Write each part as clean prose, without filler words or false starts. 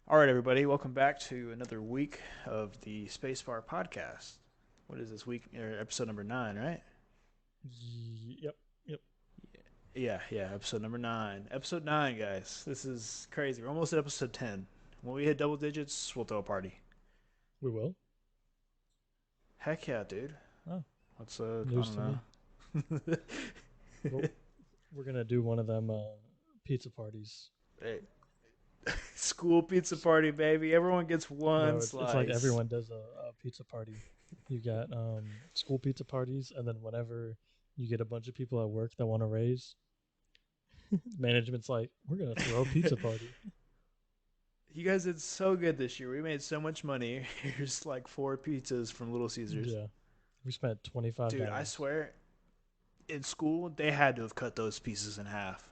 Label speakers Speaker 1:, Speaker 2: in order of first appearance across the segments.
Speaker 1: All right, everybody, welcome back to another week of the Spacebar podcast. What is this week? Episode number 9, right?
Speaker 2: Yep, yep.
Speaker 1: Yeah, episode number 9. Episode 9, guys. This is crazy. We're almost at episode 10. When we hit double digits, we'll throw a party.
Speaker 2: We will.
Speaker 1: Heck yeah, dude.
Speaker 2: Oh,
Speaker 1: What's, I
Speaker 2: news
Speaker 1: don't
Speaker 2: to me.
Speaker 1: know.
Speaker 2: Well, we're gonna do one of them pizza parties.
Speaker 1: Hey, school pizza party, baby. Everyone gets one
Speaker 2: No, it's like
Speaker 1: slice.
Speaker 2: everyone does a pizza party. You got school pizza parties, and then whenever you get a bunch of people at work that want to raise, management's like, we're gonna throw a pizza party.
Speaker 1: You guys did so good this year. We made so much money. Here's like 4 pizzas from Little Caesars.
Speaker 2: Yeah, we spent
Speaker 1: Dude, I
Speaker 2: $25.
Speaker 1: swear, in school, they had to have cut those pieces in half.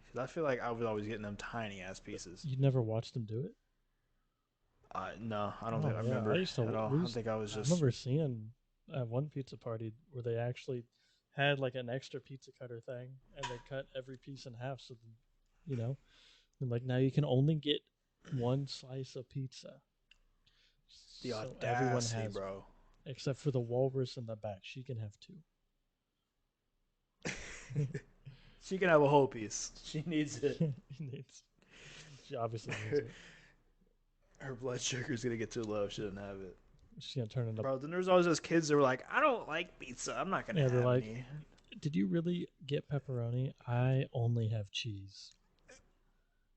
Speaker 1: Because I feel like I was always getting them tiny ass pieces.
Speaker 2: You never watched them do it?
Speaker 1: No, I don't think
Speaker 2: Oh
Speaker 1: I
Speaker 2: yeah, I
Speaker 1: remember
Speaker 2: used to.
Speaker 1: at all.
Speaker 2: We
Speaker 1: I
Speaker 2: used.
Speaker 1: think I was
Speaker 2: I
Speaker 1: just.
Speaker 2: remember seeing at one pizza party where they actually had like an extra pizza cutter thing, and they cut every piece in half. So, you know, and like now you can only get one slice of pizza.
Speaker 1: The
Speaker 2: So everyone
Speaker 1: audacity,
Speaker 2: has,
Speaker 1: bro.
Speaker 2: except for the walrus in the back. She can have two.
Speaker 1: She can have a whole piece. She needs it.
Speaker 2: He needs. She obviously needs it.
Speaker 1: Her blood sugar's gonna get too low if she doesn't have it.
Speaker 2: She's gonna turn it up.
Speaker 1: Bro, then there's always those kids that were like, I don't like pizza. I'm not gonna
Speaker 2: Yeah, they're
Speaker 1: have
Speaker 2: like,
Speaker 1: any.
Speaker 2: "Did you really get pepperoni? I only have cheese."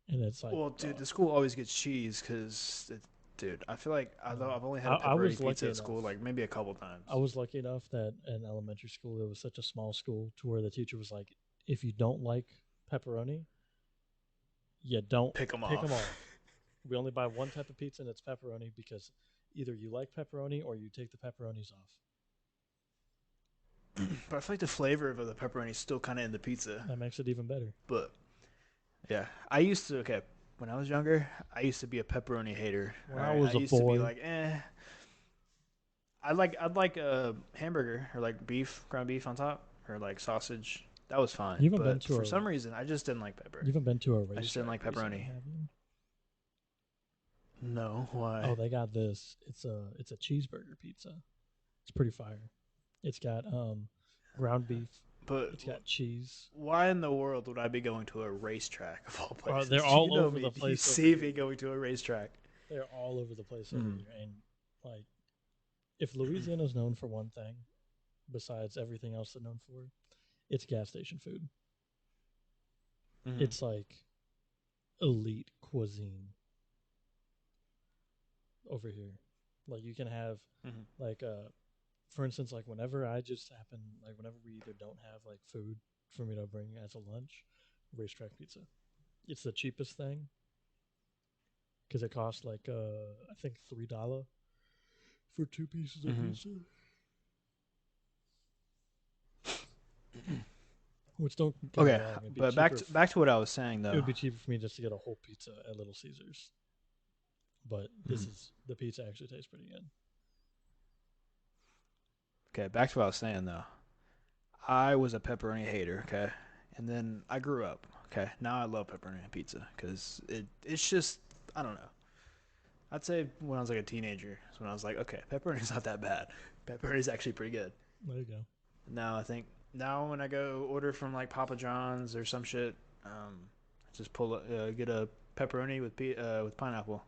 Speaker 2: And it's like,
Speaker 1: Well, dude, the school always gets cheese because, dude, I feel like although
Speaker 2: no.
Speaker 1: I've only had a
Speaker 2: I was
Speaker 1: pepperoni
Speaker 2: lucky
Speaker 1: pizza at
Speaker 2: enough.
Speaker 1: school, like maybe a couple times.
Speaker 2: I was lucky enough that in elementary school it was such a small school to where the teacher was like, if you don't like pepperoni, you don't
Speaker 1: Pick them
Speaker 2: pick them
Speaker 1: off.
Speaker 2: all. We only buy one type of pizza and it's pepperoni because either you like pepperoni or you take the pepperonis off.
Speaker 1: But I feel like the flavor of the pepperoni is still kind of in the pizza.
Speaker 2: That makes it even better.
Speaker 1: But yeah, I used to. Okay, when I was younger, I used to be a pepperoni hater.
Speaker 2: When
Speaker 1: All
Speaker 2: I
Speaker 1: right, I
Speaker 2: was a
Speaker 1: used to be
Speaker 2: boy,
Speaker 1: like, eh. I'd like a hamburger or like beef, ground beef on top, or like sausage. That was fine.
Speaker 2: you haven't been
Speaker 1: But
Speaker 2: to
Speaker 1: for
Speaker 2: a
Speaker 1: some reason, I just didn't like
Speaker 2: you
Speaker 1: pepper.
Speaker 2: haven't been to a
Speaker 1: I just didn't
Speaker 2: racetrack
Speaker 1: like
Speaker 2: recently,
Speaker 1: pepperoni.
Speaker 2: have you?
Speaker 1: No,
Speaker 2: Oh,
Speaker 1: why?
Speaker 2: they got this. It's a cheeseburger pizza. It's pretty fire. It's got ground beef.
Speaker 1: But
Speaker 2: It's got cheese.
Speaker 1: why in the world would I be going to a racetrack of all
Speaker 2: They're
Speaker 1: places? You
Speaker 2: all
Speaker 1: know
Speaker 2: over
Speaker 1: me.
Speaker 2: the
Speaker 1: You
Speaker 2: place over
Speaker 1: see
Speaker 2: here.
Speaker 1: me going to a racetrack.
Speaker 2: They're all over the place over
Speaker 1: Mm.
Speaker 2: here. And like, if Louisiana's known for one thing, besides everything else they're known for, it's gas station food.
Speaker 1: Mm.
Speaker 2: It's like elite cuisine over here. Like you can have
Speaker 1: Mm.
Speaker 2: like for instance, like whenever I just happen like whenever we either don't have like food for me to bring as a lunch, racetrack pizza. It's the cheapest thing because it costs like I think $3 for two pieces of
Speaker 1: Mm.
Speaker 2: pizza. Which don't get me
Speaker 1: Okay,
Speaker 2: wrong, it'd be
Speaker 1: but back
Speaker 2: cheaper.
Speaker 1: to back to what I was saying
Speaker 2: It
Speaker 1: though.
Speaker 2: would be cheaper for me just to get a whole pizza at Little Caesars. But this
Speaker 1: Mm.
Speaker 2: is the pizza actually tastes pretty good.
Speaker 1: Okay, back to what I was saying though. I was a pepperoni hater. Okay, and then I grew up. Okay, now I love pepperoni pizza because it's just I don't know. I'd say when I was like a teenager is when I was like, okay, pepperoni's not that bad. Pepperoni's actually pretty good.
Speaker 2: There you go.
Speaker 1: Now I think now when I go order from like Papa John's or some shit, just get a pepperoni with pineapple.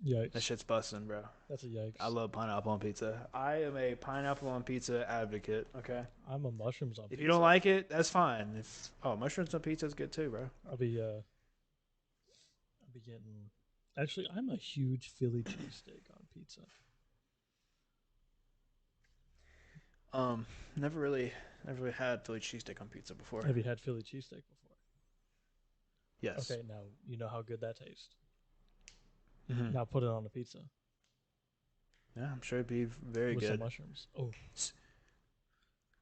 Speaker 1: That
Speaker 2: Yikes.
Speaker 1: shit's busting, bro.
Speaker 2: That's a
Speaker 1: I
Speaker 2: yikes.
Speaker 1: love pineapple on pizza. I am a pineapple on pizza advocate. Okay,
Speaker 2: I'm a mushrooms on
Speaker 1: if you don't
Speaker 2: pizza.
Speaker 1: like it, that's fine. If mushrooms on pizza is good too, bro.
Speaker 2: I'll be getting actually I'm a huge Philly cheesesteak on pizza.
Speaker 1: Um, never really, never really had Philly cheesesteak on pizza before.
Speaker 2: Have you had Philly cheesesteak before?
Speaker 1: Yes.
Speaker 2: Okay, now you know how good that tastes.
Speaker 1: Hmm.
Speaker 2: Now put it on a pizza
Speaker 1: Yeah, I'm sure it'd be very
Speaker 2: with some
Speaker 1: good.
Speaker 2: mushrooms. Oh,
Speaker 1: S-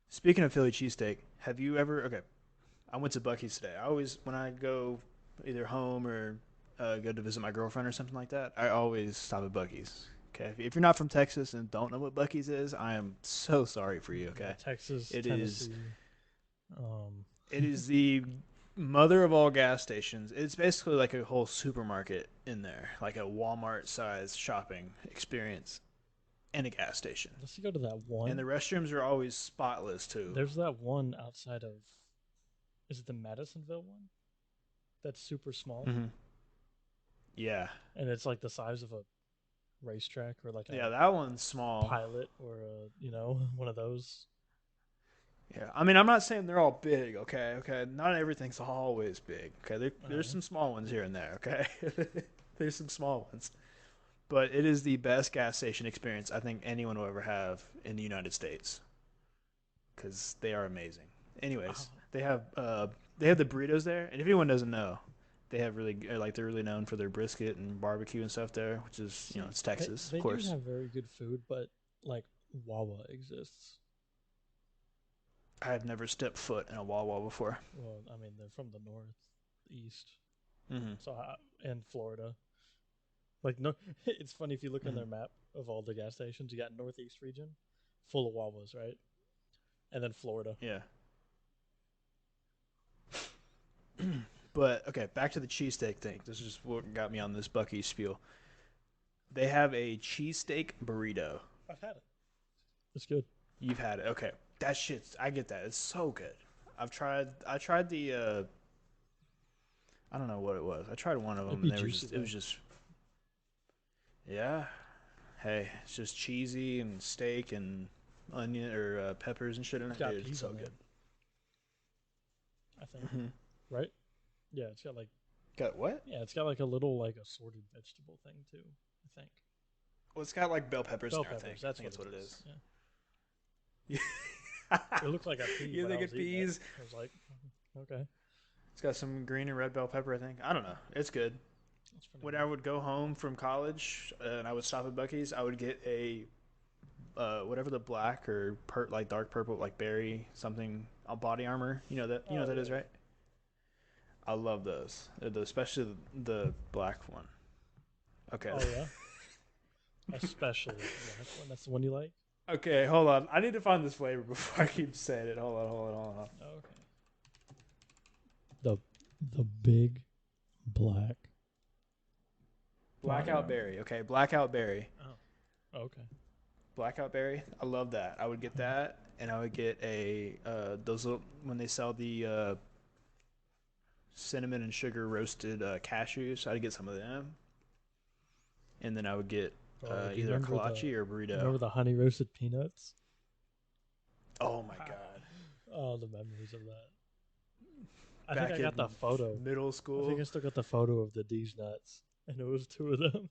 Speaker 1: Speaking of Philly cheesesteak, have you ever? Okay, I went to Bucky's today. I always, when I go either home or go to visit my girlfriend or something like that, I always stop at Bucky's. Okay, if you're not from Texas and don't know what Bucky's is, I am so sorry for you.
Speaker 2: yeah,
Speaker 1: Okay,
Speaker 2: Texas,
Speaker 1: it is
Speaker 2: Tennessee. Um,
Speaker 1: it is the Mother of all gas stations. It's basically like a whole supermarket in there, like a Walmart sized shopping experience and a gas station.
Speaker 2: Let's go to that
Speaker 1: And the
Speaker 2: one.
Speaker 1: restrooms are always spotless too.
Speaker 2: There's that one outside of. Is it the Madisonville one? That's super small,
Speaker 1: Mm-hmm. Yeah.
Speaker 2: and it's like the size of a racetrack or like a
Speaker 1: Yeah, that one's small.
Speaker 2: pilot or a one of those.
Speaker 1: Yeah, I mean, I'm not saying they're all big. Okay, okay. Not everything's always big. Okay, there's
Speaker 2: Uh,
Speaker 1: some small ones here and there. Okay, there's some small ones, but it is the best gas station experience I think anyone will ever have in the United States because they are amazing.
Speaker 2: oh,
Speaker 1: Anyways, they have the burritos there, and if anyone doesn't know, they have really like they're really known for their brisket and barbecue and stuff there, which is
Speaker 2: see,
Speaker 1: it's
Speaker 2: they
Speaker 1: Texas, of
Speaker 2: they do
Speaker 1: course.
Speaker 2: have very good food, but like Wawa exists.
Speaker 1: I have never stepped foot in a Wawa before.
Speaker 2: Well, I mean they're from the northeast,
Speaker 1: Mm-hmm.
Speaker 2: so and Florida. Like no, it's funny if you look on
Speaker 1: Mm-hmm.
Speaker 2: their map of all the gas stations. You got Northeast region, full of Wawas, right? And then Florida.
Speaker 1: Yeah. But okay, back to the cheesesteak thing. This is what got me on this Bucky spiel. They have a cheesesteak burrito.
Speaker 2: I've had it. It's good.
Speaker 1: You've had it. Okay. That shit's I get that. It's so good. I tried the I don't know what it was. I tried one of
Speaker 2: It'd
Speaker 1: them
Speaker 2: be
Speaker 1: and they were
Speaker 2: juicy
Speaker 1: just it
Speaker 2: though.
Speaker 1: was just yeah. Hey, it's just cheesy and steak and onion or peppers and shit in
Speaker 2: It's
Speaker 1: it.
Speaker 2: got
Speaker 1: Dude, it's
Speaker 2: peas
Speaker 1: so
Speaker 2: in it,
Speaker 1: good.
Speaker 2: I think.
Speaker 1: Hmm.
Speaker 2: Right? Yeah, it's got like
Speaker 1: Got what?
Speaker 2: it's got like a little like assorted vegetable thing too. I think
Speaker 1: Well, it's got like bell peppers in
Speaker 2: bell
Speaker 1: there.
Speaker 2: peppers.
Speaker 1: I
Speaker 2: That's
Speaker 1: think
Speaker 2: what
Speaker 1: that's
Speaker 2: it
Speaker 1: what it
Speaker 2: is.
Speaker 1: is.
Speaker 2: Yeah,
Speaker 1: Yeah.
Speaker 2: it looked like a pea
Speaker 1: You
Speaker 2: when I
Speaker 1: think
Speaker 2: was
Speaker 1: it
Speaker 2: eating it.
Speaker 1: peas?
Speaker 2: I was like, okay,
Speaker 1: It's got some green and red bell pepper, I think. I don't know. It's good.
Speaker 2: that's pretty
Speaker 1: When I
Speaker 2: good.
Speaker 1: would go home from college and I would stop at Bucky's, I would get a whatever the black or like dark purple like berry something body armor. You know
Speaker 2: Oh
Speaker 1: what that
Speaker 2: yeah,
Speaker 1: is,
Speaker 2: yeah.
Speaker 1: right? I love those, especially the black one. Okay.
Speaker 2: Oh yeah, especially the black one. That's the one you like.
Speaker 1: Okay, hold on. I need to find this flavor before I keep saying it. Hold on.
Speaker 2: Oh, okay. The the big black body
Speaker 1: Blackout
Speaker 2: armor.
Speaker 1: berry. Okay, blackout berry.
Speaker 2: Oh, okay.
Speaker 1: Blackout berry. I love that. I would get
Speaker 2: Mhm.
Speaker 1: that, and I would get a those little, when they sell the cinnamon and sugar roasted cashews. I'd get some of them, and then I would get
Speaker 2: Bro, do you
Speaker 1: either a
Speaker 2: remember the
Speaker 1: kolache or a burrito.
Speaker 2: honey roasted peanuts?
Speaker 1: Oh my god!
Speaker 2: Oh, the memories of that. I think I
Speaker 1: Back
Speaker 2: got the
Speaker 1: in
Speaker 2: photo.
Speaker 1: middle
Speaker 2: I think I
Speaker 1: school,
Speaker 2: still got the photo of the D's nuts, and it was two of them.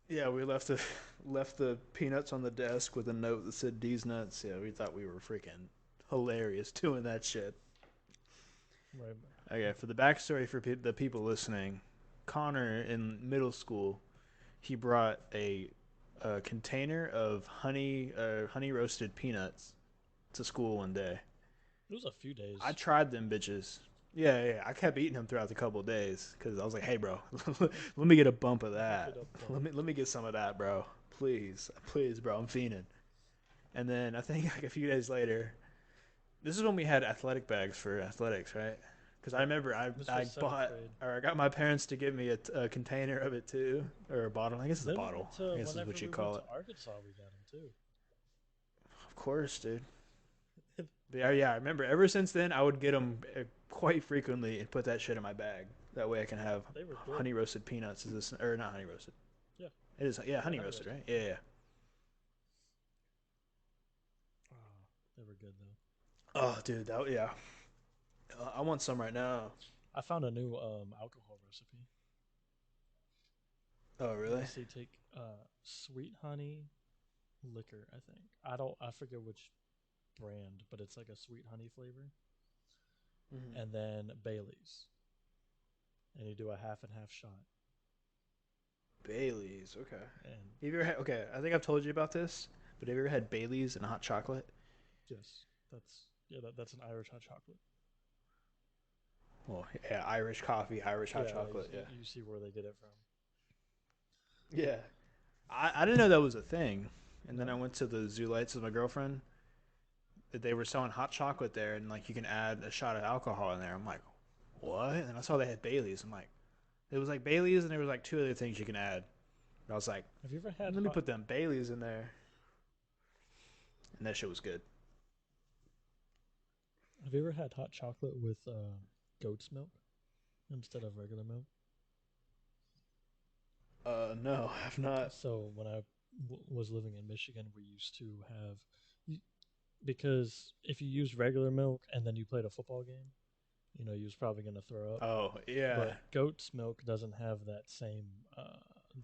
Speaker 1: yeah, we left the left the peanuts on the desk with a note that said "D's nuts." Yeah, we thought we were freaking hilarious doing that shit.
Speaker 2: Right.
Speaker 1: Okay, for the backstory for the people listening, Connor in middle school, he brought a container of honey roasted peanuts to school one day.
Speaker 2: It was a few
Speaker 1: I
Speaker 2: days.
Speaker 1: tried them bitches. Yeah. I kept eating them throughout the couple of days because I was like, "Hey, bro, let me get a bump of
Speaker 2: Bump
Speaker 1: that.
Speaker 2: it up,
Speaker 1: Let
Speaker 2: bro.
Speaker 1: me get some of that, bro. Please, bro. I'm fiending." And then I think like a few days later, this is when we had athletic bags for athletics, right? Because I
Speaker 2: Yep.
Speaker 1: remember
Speaker 2: This
Speaker 1: I
Speaker 2: was seventh
Speaker 1: bought
Speaker 2: grade.
Speaker 1: or I got my parents to give me a container of it too, or a bottle. I guess it's a
Speaker 2: Then we
Speaker 1: bottle.
Speaker 2: went to
Speaker 1: I guess is
Speaker 2: whenever
Speaker 1: what you
Speaker 2: we went
Speaker 1: call
Speaker 2: to
Speaker 1: it.
Speaker 2: Arkansas, we got them too.
Speaker 1: Of course, dude. But yeah, I remember ever since then I would get them quite frequently and put that shit in my bag. That way I can have
Speaker 2: They were good.
Speaker 1: honey roasted peanuts. Is this or not honey roasted?
Speaker 2: Yeah,
Speaker 1: It is. Yeah,
Speaker 2: yeah,
Speaker 1: honey
Speaker 2: honey
Speaker 1: roasted,
Speaker 2: roasted.
Speaker 1: right? Yeah.
Speaker 2: Oh, they were good though.
Speaker 1: Oh, dude, yeah. I want some right now.
Speaker 2: I found a new alcohol recipe.
Speaker 1: Oh,
Speaker 2: You
Speaker 1: really?
Speaker 2: basically take sweet honey liquor. I think I don't. I forget which brand, but it's like a sweet honey flavor,
Speaker 1: Mm-hmm.
Speaker 2: and then Bailey's, and you do a half and half shot.
Speaker 1: Bailey's. Okay.
Speaker 2: And
Speaker 1: Have you ever had? Okay, I think I've told you about this, but have you ever had Bailey's and hot chocolate?
Speaker 2: yes, that's an Irish hot chocolate.
Speaker 1: Well, yeah, Irish coffee, Irish hot
Speaker 2: Yeah,
Speaker 1: chocolate. Yeah.
Speaker 2: you see where they get it from.
Speaker 1: Yeah. I didn't know that was a thing. And then I
Speaker 2: No,
Speaker 1: went to the Zoo Lights with my girlfriend. they were selling hot chocolate there, and like you can add a shot of alcohol in there. I'm like, what? And I saw they had Bailey's. I'm like, it was like Bailey's, and there was like two other things you can add. And I was like,
Speaker 2: Have you ever had
Speaker 1: let me
Speaker 2: hot?
Speaker 1: put them Bailey's in there, and that shit was good.
Speaker 2: Have you ever had hot chocolate with goat's milk instead of regular milk?
Speaker 1: No, I've not.
Speaker 2: So when I was living in Michigan, we used to have because if you use regular milk and then you played a football game, you was probably going to throw up.
Speaker 1: Oh yeah,
Speaker 2: But goat's milk doesn't have that same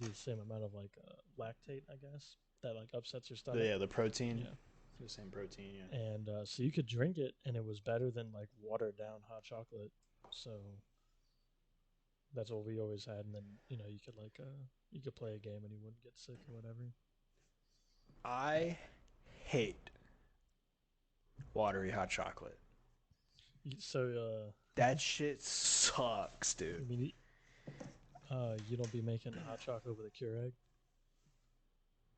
Speaker 2: the same amount of like lactate, I guess, that like upsets your stomach.
Speaker 1: the protein,
Speaker 2: Yeah,
Speaker 1: the same protein. Yeah.
Speaker 2: and so you could drink it, and it was better than like watered down hot chocolate. So that's what we always had, and then you could like you could play a game and you wouldn't get sick or whatever.
Speaker 1: I hate watery hot chocolate.
Speaker 2: So
Speaker 1: That shit sucks,
Speaker 2: I
Speaker 1: dude.
Speaker 2: mean, you don't be making hot chocolate with a Keurig.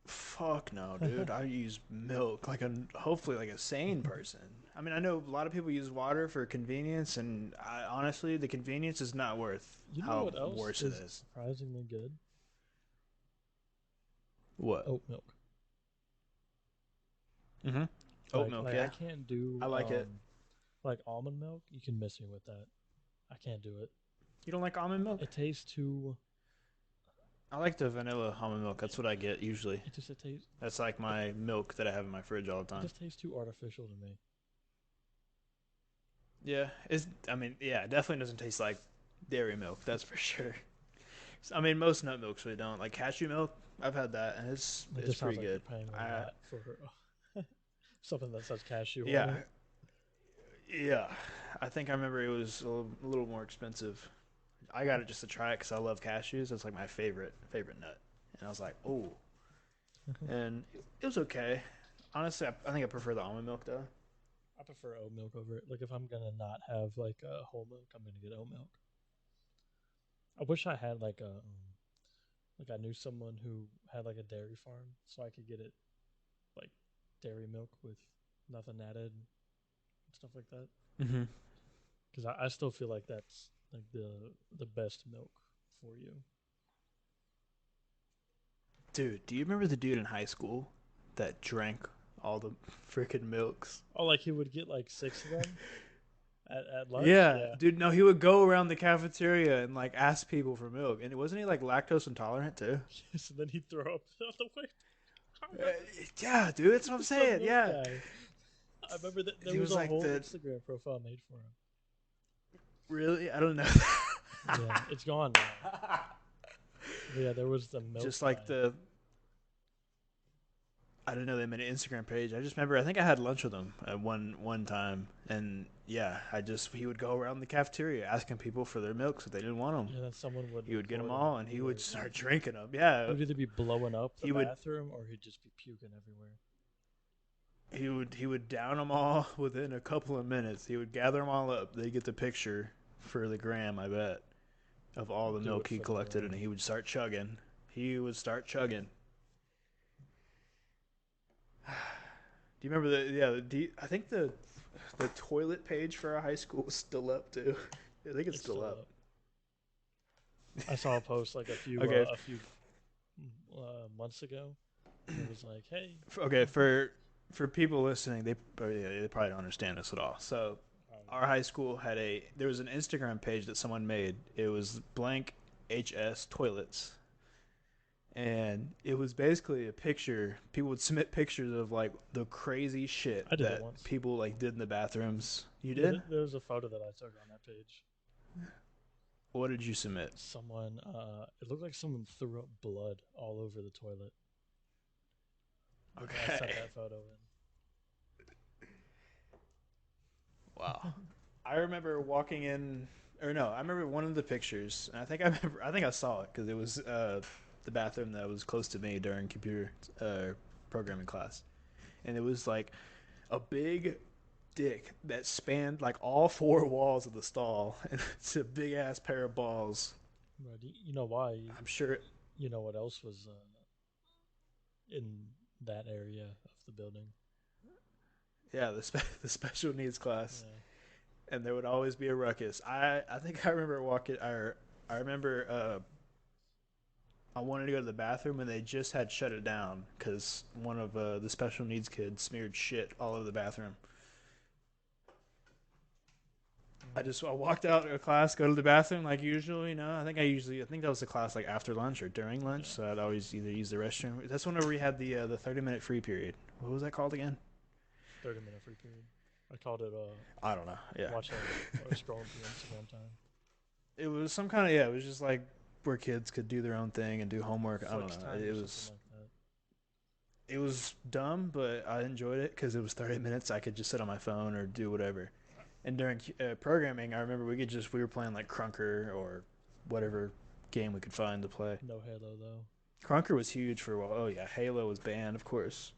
Speaker 1: Fuck no, dude. I use milk like a hopefully like a sane person. I mean, I know a lot of people use water for convenience, and honestly, the convenience is not worth
Speaker 2: You know
Speaker 1: how
Speaker 2: what else
Speaker 1: worse it
Speaker 2: is
Speaker 1: is.
Speaker 2: surprisingly good?
Speaker 1: What?
Speaker 2: Oat milk.
Speaker 1: Mm-hmm. Oat
Speaker 2: Like
Speaker 1: milk,
Speaker 2: like I
Speaker 1: yeah.
Speaker 2: can't do
Speaker 1: I like it.
Speaker 2: like almond milk. You can miss me with that. I can't do it.
Speaker 1: You don't like almond milk?
Speaker 2: It tastes too.
Speaker 1: I like the vanilla almond milk. That's what I get usually.
Speaker 2: It tastes.
Speaker 1: That's like
Speaker 2: It,
Speaker 1: my milk that I have in my fridge all the
Speaker 2: it
Speaker 1: time.
Speaker 2: just tastes too artificial to me.
Speaker 1: Yeah, it's. I mean, yeah, it definitely doesn't taste like dairy milk. That's for sure. I mean, most nut milks really don't. Like cashew milk, I've had that, and
Speaker 2: It
Speaker 1: it's
Speaker 2: just sounds
Speaker 1: pretty
Speaker 2: like you're
Speaker 1: good.
Speaker 2: paying a
Speaker 1: I
Speaker 2: lot for something that says cashew on
Speaker 1: yeah,
Speaker 2: it.
Speaker 1: yeah. I think I remember it was a little more expensive. I got it just to try it because I love cashews. It's like my favorite nut, and I was like, oh, and it was okay. Honestly, I think I prefer the almond milk though.
Speaker 2: I prefer oat milk over it. Like if I'm gonna not have like whole milk, I'm gonna get oat milk. I wish I had like I knew someone who had like a dairy farm, so I could get it like dairy milk with nothing added and stuff like that.
Speaker 1: Mm-hmm.
Speaker 2: Because I still feel like that's like the best milk for you.
Speaker 1: Dude, do you remember the dude in high school that drank all the freaking milks?
Speaker 2: Oh, like he would get like six of them at lunch.
Speaker 1: Yeah,
Speaker 2: Yeah.
Speaker 1: dude. No, he would go around the cafeteria and like ask people for milk, and wasn't he like lactose intolerant too?
Speaker 2: Yes, and then he'd throw up on the way. I
Speaker 1: Uh,
Speaker 2: remember
Speaker 1: yeah, dude. That's
Speaker 2: he
Speaker 1: what I'm
Speaker 2: was some
Speaker 1: saying.
Speaker 2: milk
Speaker 1: Yeah,
Speaker 2: guy. I remember that there
Speaker 1: he
Speaker 2: was
Speaker 1: was
Speaker 2: a
Speaker 1: like
Speaker 2: whole
Speaker 1: the
Speaker 2: Instagram profile made for him.
Speaker 1: really. I don't know.
Speaker 2: Yeah, it's gone now. But yeah, there was the milk
Speaker 1: Just like
Speaker 2: guy.
Speaker 1: the. I didn't know they made an Instagram page. I just remember I think I had lunch with him at one time, and yeah, he would go around the cafeteria asking people for their milks if they didn't want them.
Speaker 2: Yeah, then someone would
Speaker 1: He would get them
Speaker 2: record him,
Speaker 1: all,
Speaker 2: and
Speaker 1: and he would start drinking them. Yeah,
Speaker 2: he would either be blowing up the
Speaker 1: he would
Speaker 2: bathroom or he'd just be puking everywhere.
Speaker 1: he would down them all within a couple of minutes. He would gather them all up. They get the picture for the gram, I bet, of all the
Speaker 2: Do it
Speaker 1: milk he
Speaker 2: for the
Speaker 1: collected, and
Speaker 2: gram.
Speaker 1: he would start chugging. He would start chugging. Do you remember the yeah? I think the toilet page for our high school is still up too. I think it's
Speaker 2: It's
Speaker 1: still
Speaker 2: still
Speaker 1: up.
Speaker 2: up. I saw a post like a few
Speaker 1: Okay,
Speaker 2: months ago, and it was like, "Hey,
Speaker 1: okay. For people listening, they probably don't understand this at all. So our high school had there was an Instagram page that someone made. It was blank HS toilets, and it was basically a picture. People would submit pictures of like the crazy shit
Speaker 2: I did it
Speaker 1: that
Speaker 2: once."
Speaker 1: people like did in the bathrooms. You
Speaker 2: Yeah,
Speaker 1: did?
Speaker 2: there was a photo that I took on that page.
Speaker 1: What did you submit?
Speaker 2: Someone, it looked like someone threw up blood all over the toilet. I sent
Speaker 1: Okay.
Speaker 2: that photo
Speaker 1: Wow.
Speaker 2: in.
Speaker 1: I remember walking in, or no, I remember one of the pictures, and I think I saw it because it was the bathroom that was close to me during computer programming class, and it was like a big dick that spanned like all four walls of the stall, and it's a big ass pair of balls.
Speaker 2: Right, you know why?
Speaker 1: I'm sure.
Speaker 2: You know what else was in that area of the building?
Speaker 1: Yeah, the special needs class,
Speaker 2: Yeah.
Speaker 1: and there would always be a ruckus. I think I remember walking. I remember I wanted to go to the bathroom, and they just had shut it down because one of the special needs kids smeared shit all over the bathroom. I walked out of class, go to the bathroom like usual. I think that was the class like after lunch or during lunch.
Speaker 2: Yeah.
Speaker 1: So I'd always either use the restroom. That's whenever we had the 30-minute free period. What was that called again?
Speaker 2: 30-minute free period. I called it
Speaker 1: I don't know. Yeah,
Speaker 2: watching or scrolling through Instagram time.
Speaker 1: it was some kind of yeah. It was just like where kids could do their own thing and do homework. I don't
Speaker 2: Flex
Speaker 1: know.
Speaker 2: time or something like that.
Speaker 1: It was dumb, but I enjoyed it because it was 30 minutes. I could just sit on my phone or do whatever. And during programming, I remember we were playing like Crunker or whatever game we could find to play.
Speaker 2: No Halo though.
Speaker 1: Crunker was huge for a while. Oh yeah, Halo was banned, of course.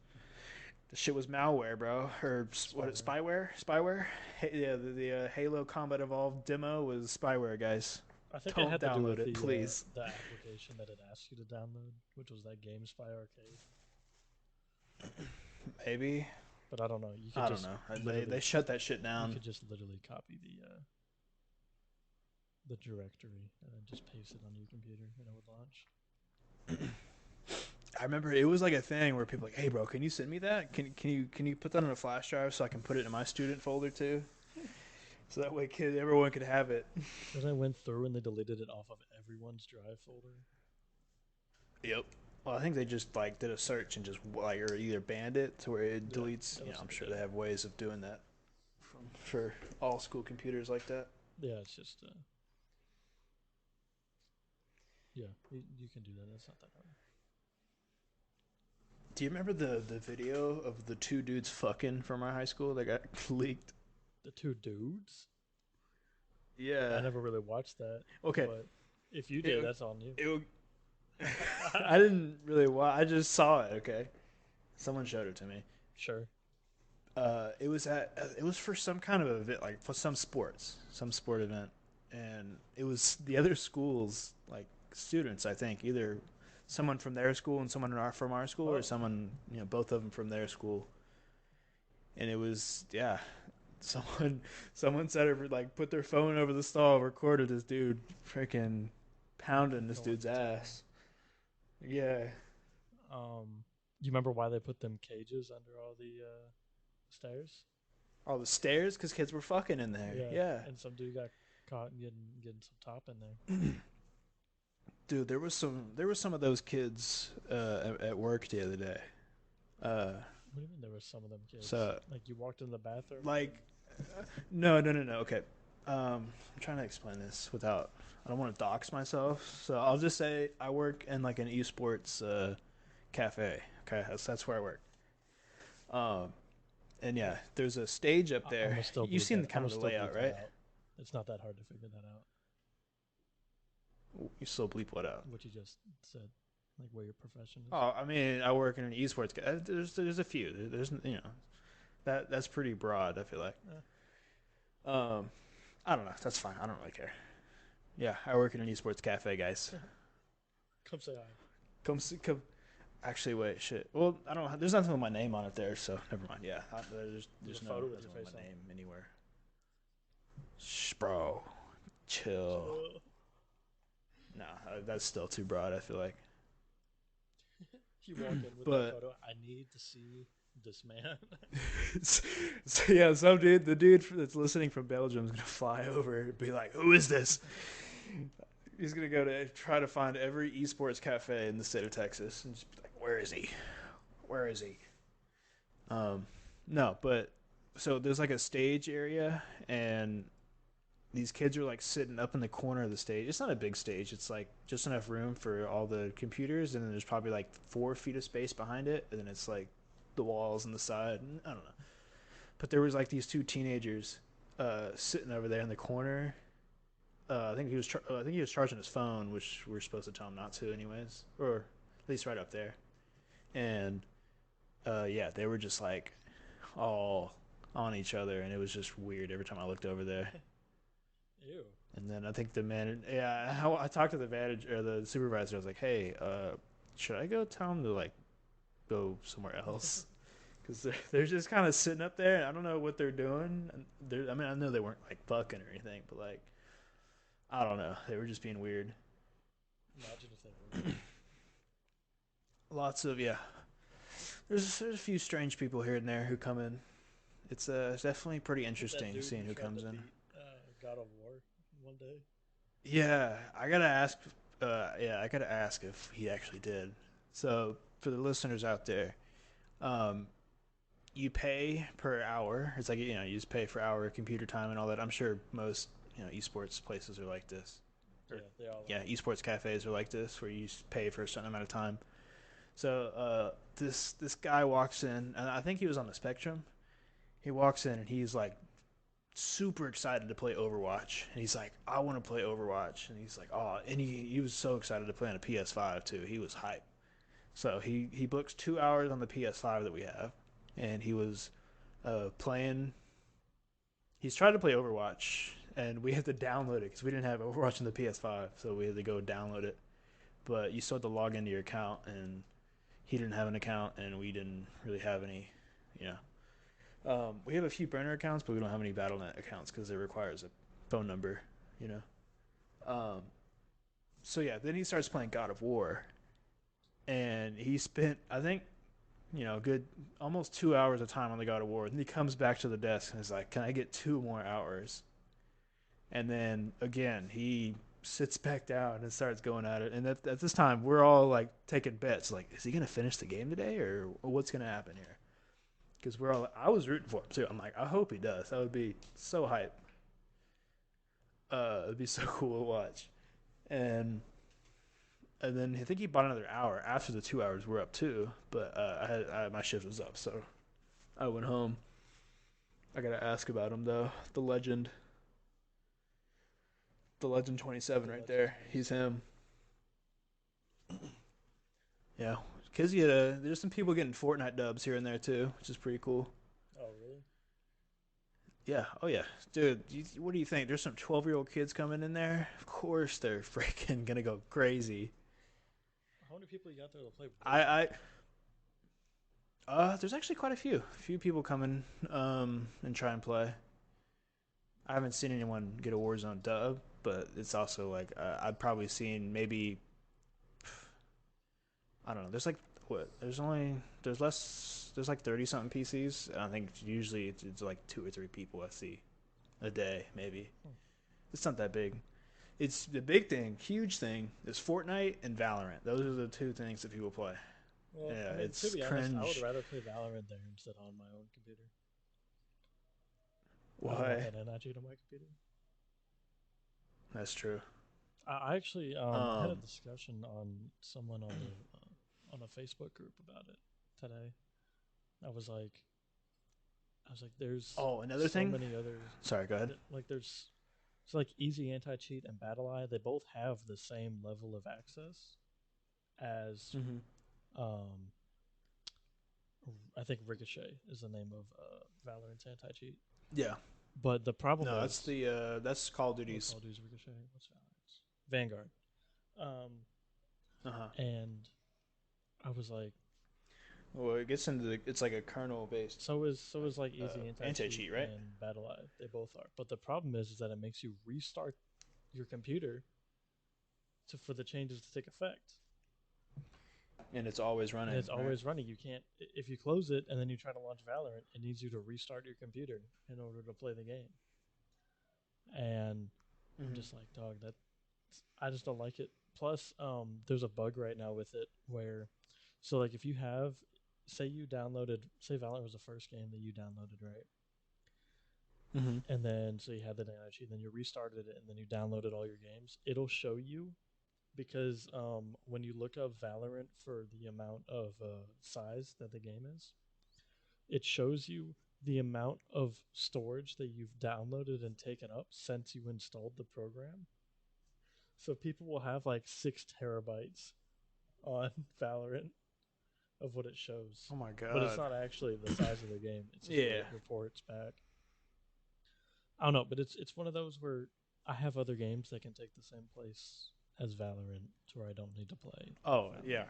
Speaker 1: The shit was malware, bro. Or what?
Speaker 2: Spyware.
Speaker 1: Spyware? Spyware? Yeah, the Halo Combat Evolved demo was spyware, guys.
Speaker 2: I think it
Speaker 1: Don't
Speaker 2: had to do
Speaker 1: download
Speaker 2: with
Speaker 1: it, please.
Speaker 2: the application that it asked you to download, which was that GameSpy Arcade.
Speaker 1: Maybe.
Speaker 2: But I don't know. You could
Speaker 1: I don't
Speaker 2: just
Speaker 1: know. They
Speaker 2: literally
Speaker 1: shut that shit
Speaker 2: you
Speaker 1: down.
Speaker 2: could just literally copy the directory and then just paste it on your computer and it would launch.
Speaker 1: I remember it was like a thing where people were like, "Hey, bro, can you send me that? Can you put that on a flash drive so I can put it in my student folder too? So that way, everyone could have it."
Speaker 2: Then I went through and they deleted it off of everyone's drive folder.
Speaker 1: Yep. Well, I think they just like did a search and just like or either banned it to where it
Speaker 2: Yeah,
Speaker 1: deletes.
Speaker 2: it looks
Speaker 1: I'm
Speaker 2: like it
Speaker 1: sure
Speaker 2: did.
Speaker 1: they have ways of doing that for all school computers like that.
Speaker 2: Yeah, it's just yeah, you can do that. It's not that hard.
Speaker 1: Do you remember the video of the two dudes fucking from our high school that got leaked?
Speaker 2: The two dudes. I
Speaker 1: Yeah.
Speaker 2: never really watched that,
Speaker 1: Okay.
Speaker 2: but if you did,
Speaker 1: It,
Speaker 2: that's on you.
Speaker 1: it, I didn't really watch. I just saw it. Okay. Someone showed it to me.
Speaker 2: Sure.
Speaker 1: It was for some kind of event, like for some sport event, and it was the other schools, like students. I think either someone from their school and someone from our school, or
Speaker 2: Oh,
Speaker 1: someone both of them from their school. And it was yeah, someone someone said it like put their phone over the stall, recorded this dude freaking pounding this
Speaker 2: going
Speaker 1: dude's
Speaker 2: to town.
Speaker 1: ass. Yeah,
Speaker 2: You remember why they put them cages under all the stairs?
Speaker 1: all the stairs because kids were fucking in there.
Speaker 2: Yeah,
Speaker 1: Yeah.
Speaker 2: and some dude got caught getting some top in there.
Speaker 1: Dude, there was some of those kids at work the other day. Uh,
Speaker 2: What do you mean there were some of them kids?
Speaker 1: so
Speaker 2: Like you walked in the bathroom and
Speaker 1: like, no, no, no, no. Okay, I'm trying to explain this without. I don't want to dox myself, so I'll just say I work in like an esports cafe. Okay, that's where I work. Um, and yeah, there's a stage up
Speaker 2: I'm
Speaker 1: there.
Speaker 2: gonna still
Speaker 1: You've
Speaker 2: bleep
Speaker 1: seen
Speaker 2: that.
Speaker 1: the
Speaker 2: I'm
Speaker 1: kind
Speaker 2: gonna
Speaker 1: of the
Speaker 2: still bleep
Speaker 1: layout,
Speaker 2: that
Speaker 1: right?
Speaker 2: out. It's not that hard to figure that out.
Speaker 1: You still bleep what out?
Speaker 2: What you just said, like where your profession is.
Speaker 1: Oh, I mean, I work in an esports. There's a few. There's that's pretty broad. I feel like.
Speaker 2: Eh,
Speaker 1: I don't know. That's fine. I don't really care. Yeah, I work in an esports cafe, guys.
Speaker 2: come say hi.
Speaker 1: Come see. Come. Actually, wait. Shit. Well, I don't. There's nothing with my name on it there, so never mind. Yeah,
Speaker 2: There's
Speaker 1: there's
Speaker 2: a
Speaker 1: no
Speaker 2: photo with
Speaker 1: nothing
Speaker 2: your
Speaker 1: with
Speaker 2: face
Speaker 1: my
Speaker 2: on.
Speaker 1: name anywhere. Shh, bro. Chill.
Speaker 2: Chill.
Speaker 1: Nah, that's still too broad. I feel like.
Speaker 2: You walk in with that
Speaker 1: But
Speaker 2: photo. I need to see this man.
Speaker 1: so yeah, the dude that's listening from Belgium is gonna fly over and be like, "Who is this?" He's gonna go to try to find every esports cafe in the state of Texas and just be like, "Where is he? Where is he?" Um, no, but so there's like a stage area, and these kids are like sitting up in the corner of the stage. It's not a big stage. It's like just enough room for all the computers, and then there's probably like 4 feet of space behind it, and then it's like the walls and the side. And I don't know. But there was like these two teenagers sitting over there in the corner. I think he was charging his phone, which we're supposed to tell him not to, anyways, or at least right up there. And yeah, they were just like all on each other, and it was just weird every time I looked over there.
Speaker 2: Ew.
Speaker 1: And then I think the man, yeah, how I talked to the manager or the supervisor. I was like, "Hey, should I go tell him to like go somewhere else?" because they're just kind of sitting up there. And I don't know what they're doing. I mean, I know they weren't like fucking or anything, but like I don't know. They were just being weird.
Speaker 2: Imagine if they were.
Speaker 1: Lots of yeah. There's a few strange people here and there who come in. It's definitely pretty
Speaker 2: Is it that
Speaker 1: interesting
Speaker 2: dude
Speaker 1: seeing
Speaker 2: who
Speaker 1: who
Speaker 2: tried to
Speaker 1: comes in.
Speaker 2: beat God of War one day?
Speaker 1: Yeah, I gotta ask. Yeah, I gotta ask if he actually did. So for the listeners out there, um, you pay per hour. It's like you just pay for hour computer time and all that. I'm sure most esports places are like this, or
Speaker 2: Yeah, they all
Speaker 1: yeah,
Speaker 2: are.
Speaker 1: esports cafes are like this, where you pay for a certain amount of time. So this guy walks in, and I think he was on the Spectrum. He walks in and he's like super excited to play Overwatch, and he's like, "I want to play Overwatch," and he's like, "Oh," and he was so excited to play on a PS5 too. He was hyped. So he books 2 hours on the PS5 that we have, and he was playing. He's tried to play Overwatch, and we had to download it because we didn't have Overwatch on the PS5, so we had to go download it. But you still had to log into your account, and he didn't have an account, and we didn't really have any. You we have a few burner accounts, but we don't have any BattleNet accounts because it requires a phone number. You know. So yeah, then he starts playing God of War, and he spent I think good almost 2 hours of time on the God of War. And he comes back to the desk and is like, "Can I get 2 more hours?" And then again, he sits back down and starts going at it. And at this time, we're all like taking bets, like, is he gonna finish the game today, or what's gonna happen here? Because I was rooting for him too. I'm like, I hope he does. That would be so hype. It'd be so cool to watch. And then I think he bought another hour after the 2 hours were up too. But my shift was up, so I went home. I gotta ask about him though. The Legend 27
Speaker 2: The
Speaker 1: right
Speaker 2: Legend
Speaker 1: there. He's
Speaker 2: 27.
Speaker 1: him. Yeah, because there's some people getting Fortnite dubs here and there too, which is pretty cool.
Speaker 2: Oh, really?
Speaker 1: Yeah. Oh yeah, dude. What do you think? There's some 12-year-old kids coming in there. Of course, they're freaking gonna go crazy.
Speaker 2: How many people you got there to play
Speaker 1: I
Speaker 2: Warzone?
Speaker 1: there's actually quite a few people coming and try and play. I haven't seen anyone get a Warzone dub, but it's also like I've probably seen maybe I don't know. There's like what? There's less. There's like 30 something PCs. I think usually it's like 2 or 3 people I see a day, maybe.
Speaker 2: Hmm.
Speaker 1: It's not that big. It's the big thing, huge thing is Fortnite and Valorant. Those are the two things that people play.
Speaker 2: Well,
Speaker 1: Yeah,
Speaker 2: I mean, to
Speaker 1: it's
Speaker 2: be honest, I would
Speaker 1: cringe.
Speaker 2: rather play Valorant there instead on my own computer. I don't want
Speaker 1: Why?
Speaker 2: that energy on my computer.
Speaker 1: That's true.
Speaker 2: I actually I had a
Speaker 1: Um.
Speaker 2: discussion on someone on a Facebook group about it today. I was like, there's
Speaker 1: Oh, another
Speaker 2: so
Speaker 1: thing.
Speaker 2: many other
Speaker 1: Sorry. Go ahead.
Speaker 2: like there's it's like easy anti cheat and battle eye. They both have the same level of access as
Speaker 1: Mm-hmm.
Speaker 2: um I think Ricochet is the name of Valorant's anti cheat.
Speaker 1: Yeah.
Speaker 2: But the problem
Speaker 1: No,
Speaker 2: is,
Speaker 1: that's Call of
Speaker 2: what
Speaker 1: Duty's.
Speaker 2: Call of Duty's Ricochet? What's Valorant's? Vanguard. Um,
Speaker 1: Uh huh.
Speaker 2: and I was like,
Speaker 1: Well, it gets into it's like a kernel based
Speaker 2: so is like easy anti
Speaker 1: anti
Speaker 2: cheat
Speaker 1: cheat, right?
Speaker 2: and battle eye. They both are. But the problem is that it makes you restart your computer for the changes to take effect.
Speaker 1: And it's always
Speaker 2: And
Speaker 1: running,
Speaker 2: it's
Speaker 1: right?
Speaker 2: always running. You can't if you close it and then you try to launch Valorant, it needs you to restart your computer in order to play the game. And I'm
Speaker 1: Mm-hmm.
Speaker 2: just like, dog, that I just don't like it. Plus, there's a bug right now with it where, so like if you have, say you downloaded, say Valorant was the first game that you downloaded, right?
Speaker 1: Mm-hmm.
Speaker 2: And then so you had the NIG, then you restarted it, and then you downloaded all your games. It'll show you because when you look up Valorant for the amount of size that the game is, it shows you the amount of storage that you've downloaded and taken up since you installed the program. So people will have like 6 terabytes on Valorant of what it shows,
Speaker 1: Oh my
Speaker 2: but it's
Speaker 1: god.
Speaker 2: not actually the size of the game. It's just what
Speaker 1: Yeah.
Speaker 2: it reports back. I don't know, but it's one of those where I have other games that can take the same place as Valorant to where I don't need to play
Speaker 1: Oh
Speaker 2: Valorant.
Speaker 1: yeah,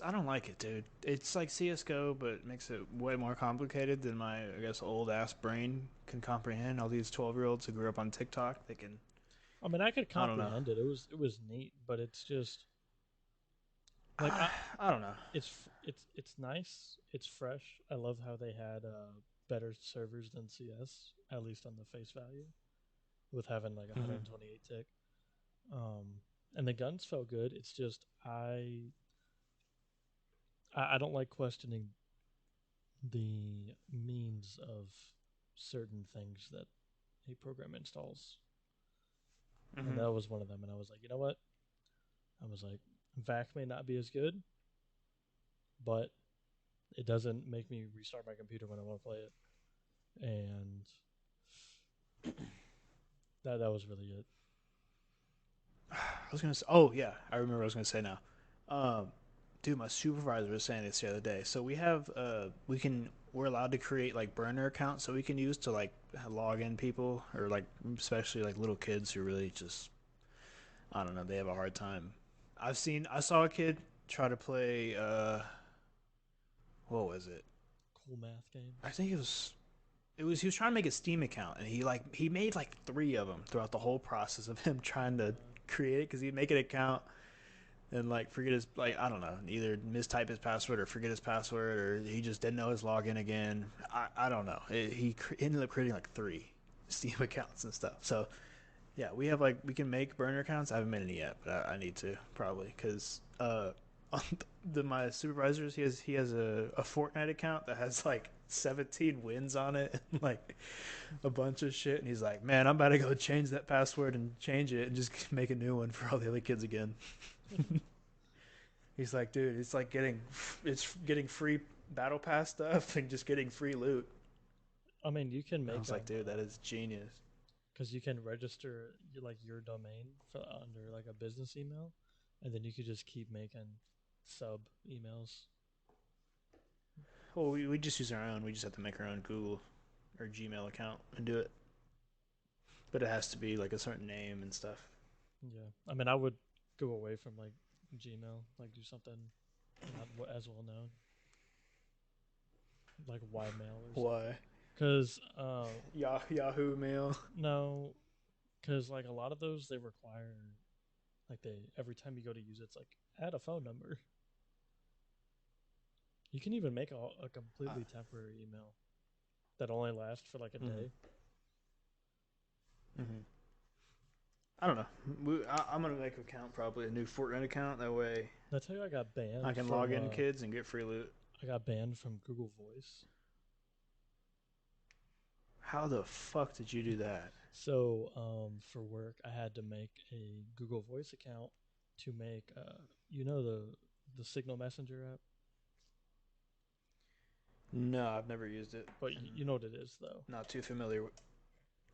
Speaker 1: I don't like it, dude. It's like CS:GO, but it makes it way more complicated than my I guess old ass brain can comprehend. All these 12-year-olds who grew up on TikTok, they can.
Speaker 2: I mean, I could
Speaker 1: I don't know.
Speaker 2: comprehend it. It was neat, but it's just like
Speaker 1: I don't know.
Speaker 2: it's nice. It's fresh. I love how they had better servers than CS, at least on the face value, with having like
Speaker 1: Mm-hmm.
Speaker 2: 128 tick. Um, and the guns felt good. It's just I don't like questioning the means of certain things that a program installs, and
Speaker 1: Mm-hmm.
Speaker 2: that was one of them. And I was like, you know what? I was like, VAC may not be as good, but it doesn't make me restart my computer when I want to play it, and that was really it.
Speaker 1: I was gonna say. Oh yeah, I remember what I was gonna say now. Um, dude, my supervisor was saying this the other day. So we're allowed to create like burner accounts so we can use to like log in people or like especially like little kids who really just I don't know they have a hard time. I saw a kid try to play what was it?
Speaker 2: Cool math
Speaker 1: I
Speaker 2: games.
Speaker 1: think it was he was trying to make a Steam account and he made like three of them throughout the whole process of him trying to create it because he'd make an account and like forget his like I don't know either mistype his password or forget his password or he just didn't know his login again. I don't know. Ended up creating like three Steam accounts and stuff. So yeah, we have like we can make burner accounts. I haven't made any yet, but I need to probably because my supervisors he has a Fortnite account that has like 17 wins on it and like a bunch of shit and he's like man I'm about to go change that password and change it and just make a new one for all the other kids again. He's like, dude, it's getting free battle pass stuff and just getting free loot.
Speaker 2: I mean, you can
Speaker 1: And I
Speaker 2: make
Speaker 1: was like,
Speaker 2: them
Speaker 1: dude, that is genius.
Speaker 2: because you can register like your domain for under like a business email, and then you could just keep making sub emails.
Speaker 1: Well, we just use our own. We just have to make our own Google or Gmail account and do it. But it has to be like a certain name and stuff.
Speaker 2: Yeah, I mean, I would go away from like Gmail, like do something not as well known, like Ymail or something.
Speaker 1: Why?
Speaker 2: Because
Speaker 1: Yahoo Mail.
Speaker 2: no, because like a lot of those they require like they every time you go to use it, it's like add a phone number. You can even make a
Speaker 1: Uh,
Speaker 2: completely temporary email that only lasts for like a
Speaker 1: mm-hmm.
Speaker 2: day.
Speaker 1: Mm-hmm. I don't know. I'm gonna make an account probably a new Fortnite account. That way
Speaker 2: Did I tell you I got
Speaker 1: I
Speaker 2: banned
Speaker 1: can log
Speaker 2: from
Speaker 1: in kids and get free loot.
Speaker 2: Google Voice?
Speaker 1: How the fuck did you do that?
Speaker 2: So for work, I had to make a Google Voice account to make the Signal Messenger app,
Speaker 1: No, I've never used it,
Speaker 2: but
Speaker 1: and
Speaker 2: you know what it is though.
Speaker 1: not too familiar.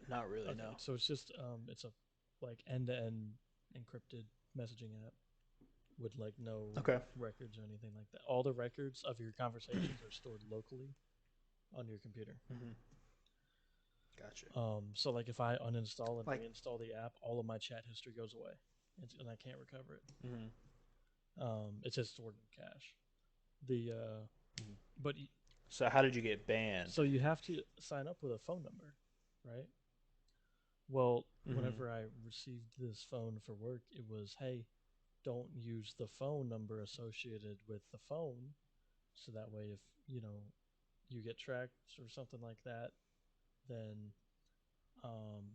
Speaker 1: Not really.
Speaker 2: Okay,
Speaker 1: No.
Speaker 2: so it's just it's a like end to end encrypted messaging app with like no
Speaker 1: Okay.
Speaker 2: records or anything like that. All the records of your conversations are stored locally on your computer.
Speaker 1: Mm-hmm. Gotcha.
Speaker 2: So like if I uninstall and
Speaker 1: Like.
Speaker 2: reinstall the app, all of my chat history goes away, and I can't recover it.
Speaker 1: Mm-hmm.
Speaker 2: It's just stored in cache. The
Speaker 1: Mm-hmm.
Speaker 2: but
Speaker 1: So how did you get banned?
Speaker 2: so you have to sign up with a phone number, right? Well,
Speaker 1: Mm-hmm.
Speaker 2: whenever I received this phone for work, it was hey, don't use the phone number associated with the phone, so that way if you get tracked or something like that, then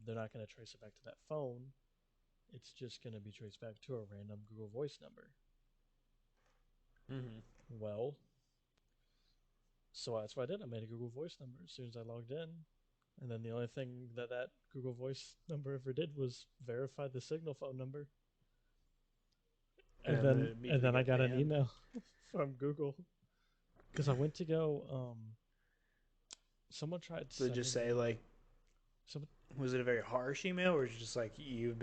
Speaker 2: they're not going to trace it back to that phone. It's just going to be traced back to a random Google Voice number.
Speaker 1: Mm-hmm.
Speaker 2: Well, so that's what I did. I made a Google Voice number as soon as I logged in. And then the only thing that Google Voice number ever did was verify the Signal phone number. And
Speaker 1: And then
Speaker 2: then
Speaker 1: it
Speaker 2: and
Speaker 1: immediately
Speaker 2: then I
Speaker 1: got
Speaker 2: got an
Speaker 1: banned.
Speaker 2: email from Google because I went to go. Someone tried
Speaker 1: Did it just
Speaker 2: sending
Speaker 1: say
Speaker 2: me
Speaker 1: like,
Speaker 2: some.
Speaker 1: was it a very harsh email, or was it just like your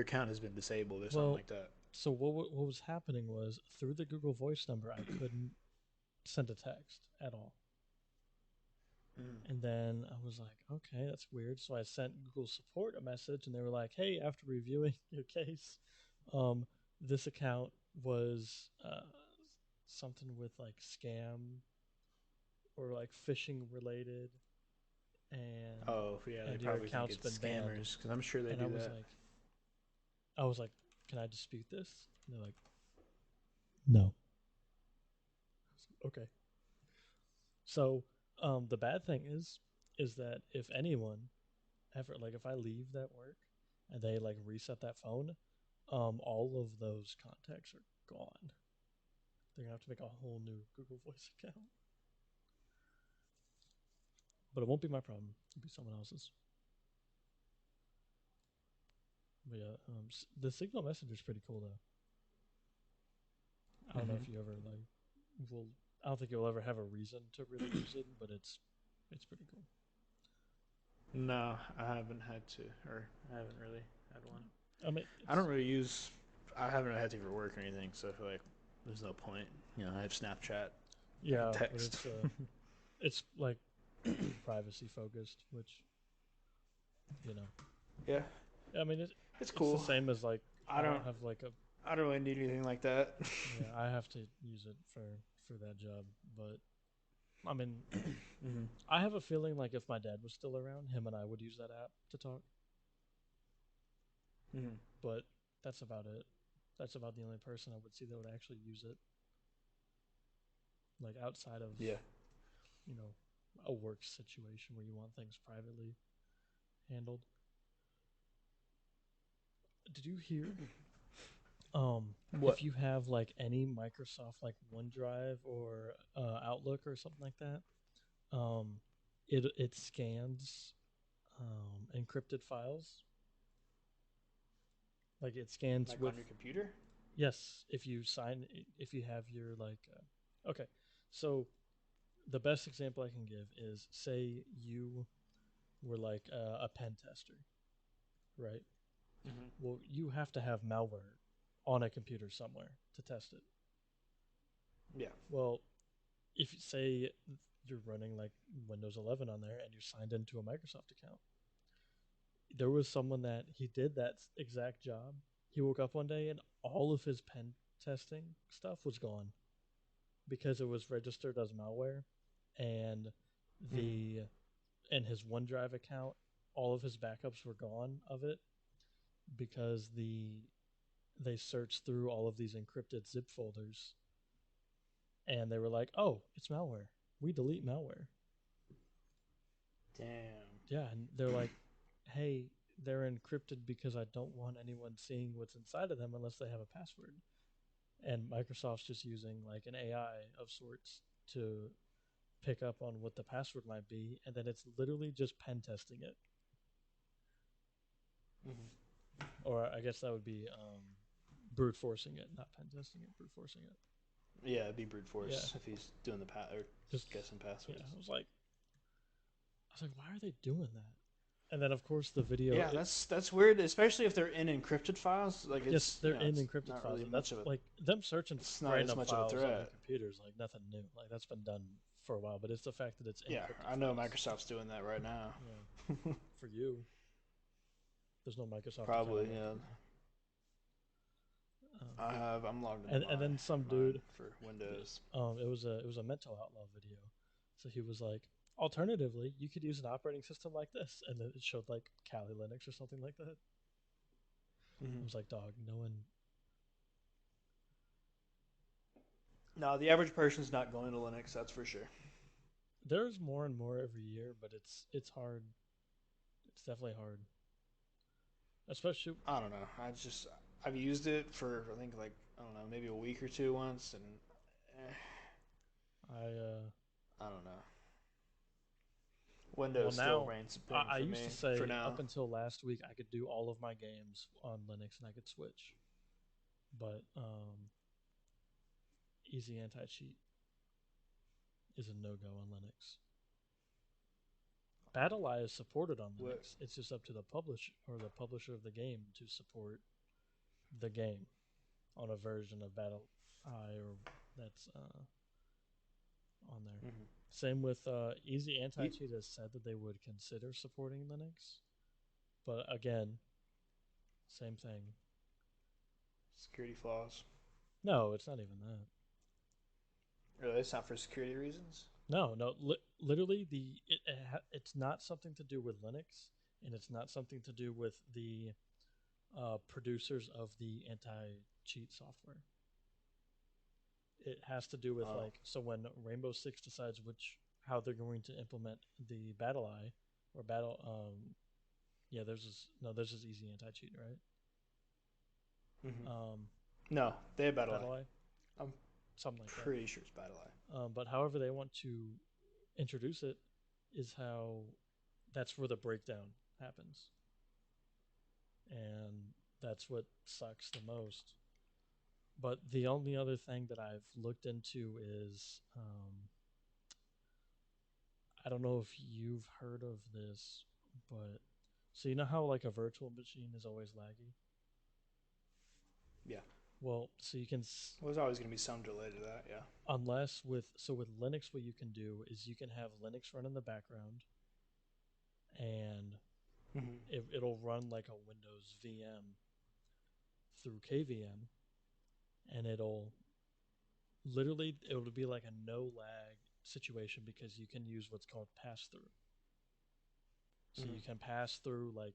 Speaker 1: account has been disabled or something
Speaker 2: Well,
Speaker 1: like that?
Speaker 2: so what was happening was through the Google Voice number, I couldn't send a text at all.
Speaker 1: Mm-hmm.
Speaker 2: And then I was like, okay, that's weird. So I sent Google support a message, and they were like, hey, after reviewing your case, Um, this account was something with like scam or like phishing related, and
Speaker 1: Oh yeah, they
Speaker 2: your
Speaker 1: probably think
Speaker 2: account's
Speaker 1: it's
Speaker 2: been banned.
Speaker 1: scammers because I'm sure they
Speaker 2: And
Speaker 1: do that.
Speaker 2: I was like, can I dispute this? And they're like, no. Okay. So the bad thing is that if anyone ever like if I leave that work and they like reset that phone, all of those contacts are gone. They're gonna have to make a whole new Google Voice account. But it won't be my problem. It'll be someone else's. But yeah, the Signal Messenger is pretty cool though. I don't know
Speaker 1: Hmm.
Speaker 2: if you ever like will. I don't think you'll ever have a reason to really use it, but it's pretty cool.
Speaker 1: No, I haven't had to, or I haven't really had one.
Speaker 2: I mean,
Speaker 1: I don't
Speaker 2: it's
Speaker 1: really use. I haven't had to for work or anything, so I feel like there's no point. I have Snapchat. I can
Speaker 2: yeah, but
Speaker 1: text.
Speaker 2: it's like privacy focused, which you know.
Speaker 1: Yeah,
Speaker 2: I mean,
Speaker 1: it's
Speaker 2: it's the
Speaker 1: cool.
Speaker 2: same as like
Speaker 1: I
Speaker 2: I
Speaker 1: don't.
Speaker 2: don't have like a
Speaker 1: I don't really need anything like that.
Speaker 2: yeah. I have to use it for that job, but I mean,
Speaker 1: Hmm.
Speaker 2: I have a feeling like if my dad was still around, him and I would use that app to talk.
Speaker 1: Hmm.
Speaker 2: But that's about it. That's about the only person I would see that would actually use it. Like outside of
Speaker 1: Yeah.
Speaker 2: you know a work situation where you want things privately handled. Did you hear?
Speaker 1: What?
Speaker 2: If you have like any Microsoft like OneDrive or Outlook or something like that, um, it scans encrypted files. Like it scans
Speaker 1: Like
Speaker 2: with
Speaker 1: on your computer?
Speaker 2: yes, if you have your okay. So the best example I can give is say you were like a pen tester, right?
Speaker 1: Hmm.
Speaker 2: Well, you have to have malware on a computer somewhere to test it.
Speaker 1: Yeah.
Speaker 2: Well, if you say you're running like Windows 11 on there and you're signed into a Microsoft account, there was someone that he did that exact job. He woke up one day and all of his pen testing stuff was gone because it was registered as malware, and
Speaker 1: Hmm.
Speaker 2: the and his OneDrive account, all of his backups were gone of it because they searched through all of these encrypted zip folders and they were like, "Oh, it's malware. We delete malware."
Speaker 1: Damn.
Speaker 2: Yeah, and they're like, "Hey, they're encrypted because I don't want anyone seeing what's inside of them unless they have a password." And Microsoft's just using like an AI of sorts to pick up on what the password might be, and then it's literally just pen testing it.
Speaker 1: Hmm.
Speaker 2: Or I guess that would be brute forcing it, not pen testing it, brute forcing it.
Speaker 1: Yeah, it'd be brute
Speaker 2: Yeah,
Speaker 1: force if he's doing the or
Speaker 2: just
Speaker 1: guessing
Speaker 2: yeah.
Speaker 1: passwords.
Speaker 2: I was like, why are they doing that? And then of course the video,
Speaker 1: Yeah, that's weird, especially if they're in encrypted files. Like
Speaker 2: yes,
Speaker 1: it's
Speaker 2: they're in
Speaker 1: it's
Speaker 2: encrypted
Speaker 1: not
Speaker 2: files,
Speaker 1: really
Speaker 2: and
Speaker 1: much
Speaker 2: that's
Speaker 1: of a
Speaker 2: like them searching
Speaker 1: it's not as
Speaker 2: random
Speaker 1: much of a
Speaker 2: files on your
Speaker 1: threat.
Speaker 2: computers, like nothing new. Like that's been done for a while, but it's the fact that it's
Speaker 1: Yeah,
Speaker 2: encrypted
Speaker 1: I know
Speaker 2: files.
Speaker 1: Microsoft's doing that right now.
Speaker 2: Yeah, for you, there's no Microsoft account
Speaker 1: Probably,
Speaker 2: on that
Speaker 1: yeah.
Speaker 2: computer.
Speaker 1: I
Speaker 2: But
Speaker 1: have. I'm logged into
Speaker 2: and then some
Speaker 1: mine
Speaker 2: dude,
Speaker 1: for Windows.
Speaker 2: it was a mental outlaw video. So he was like, alternatively, you could use an operating system like this, and then it showed like Kali Linux or something like that. I
Speaker 1: Hmm.
Speaker 2: was like, dog, no one.
Speaker 1: No, the average person's not going to Linux. That's for sure.
Speaker 2: There's more and more every year, but it's hard. It's definitely hard, especially.
Speaker 1: I don't know. I've used it for I think like I don't know maybe a week or two once, and
Speaker 2: I
Speaker 1: I don't know.
Speaker 2: well
Speaker 1: Windows still
Speaker 2: now
Speaker 1: reigns supreme
Speaker 2: I
Speaker 1: for
Speaker 2: used to
Speaker 1: me for
Speaker 2: say up
Speaker 1: now.
Speaker 2: until last week I could do all of my games on Linux and I could switch, but easy anti cheat is a no go on Linux. BattleEye is supported on
Speaker 1: What?
Speaker 2: Linux. It's just up to the publisher of the game to support the game on a version of BattleEye or that's on there.
Speaker 1: Hmm.
Speaker 2: Same with Easy Anti
Speaker 1: You,
Speaker 2: Cheat has said that they would consider supporting Linux, but again, same thing.
Speaker 1: security flaws.
Speaker 2: No, it's not even that.
Speaker 1: Really, it's not for security reasons.
Speaker 2: No, no. Literally, it's not something to do with Linux, and it's not something to do with the producers of the anti-cheat software. It has to do with
Speaker 1: Oh.
Speaker 2: like so when Rainbow Six decides which how they're going to implement the battle eye or battle yeah there's this no there's this easy anti cheat right
Speaker 1: Mm-hmm.
Speaker 2: um
Speaker 1: No, they have battle eye.
Speaker 2: battle eye
Speaker 1: I'm
Speaker 2: something like that
Speaker 1: pretty sure it's battle eye.
Speaker 2: but however they want to introduce it is how that's where the breakdown happens and that's what sucks the most. But the only other thing that I've looked into is I don't know if you've heard of this, but so you know how like a virtual machine is always laggy.
Speaker 1: Yeah.
Speaker 2: Well, so you can
Speaker 1: Well, there's always going to be some delay to that. Yeah.
Speaker 2: unless with so with Linux, what you can do is you can have Linux run in the background, and
Speaker 1: Mm-hmm.
Speaker 2: it'll run like a Windows VM through KVM, and it'll be like a no lag situation because you can use what's called pass through. So
Speaker 1: Mm-hmm.
Speaker 2: you can pass through like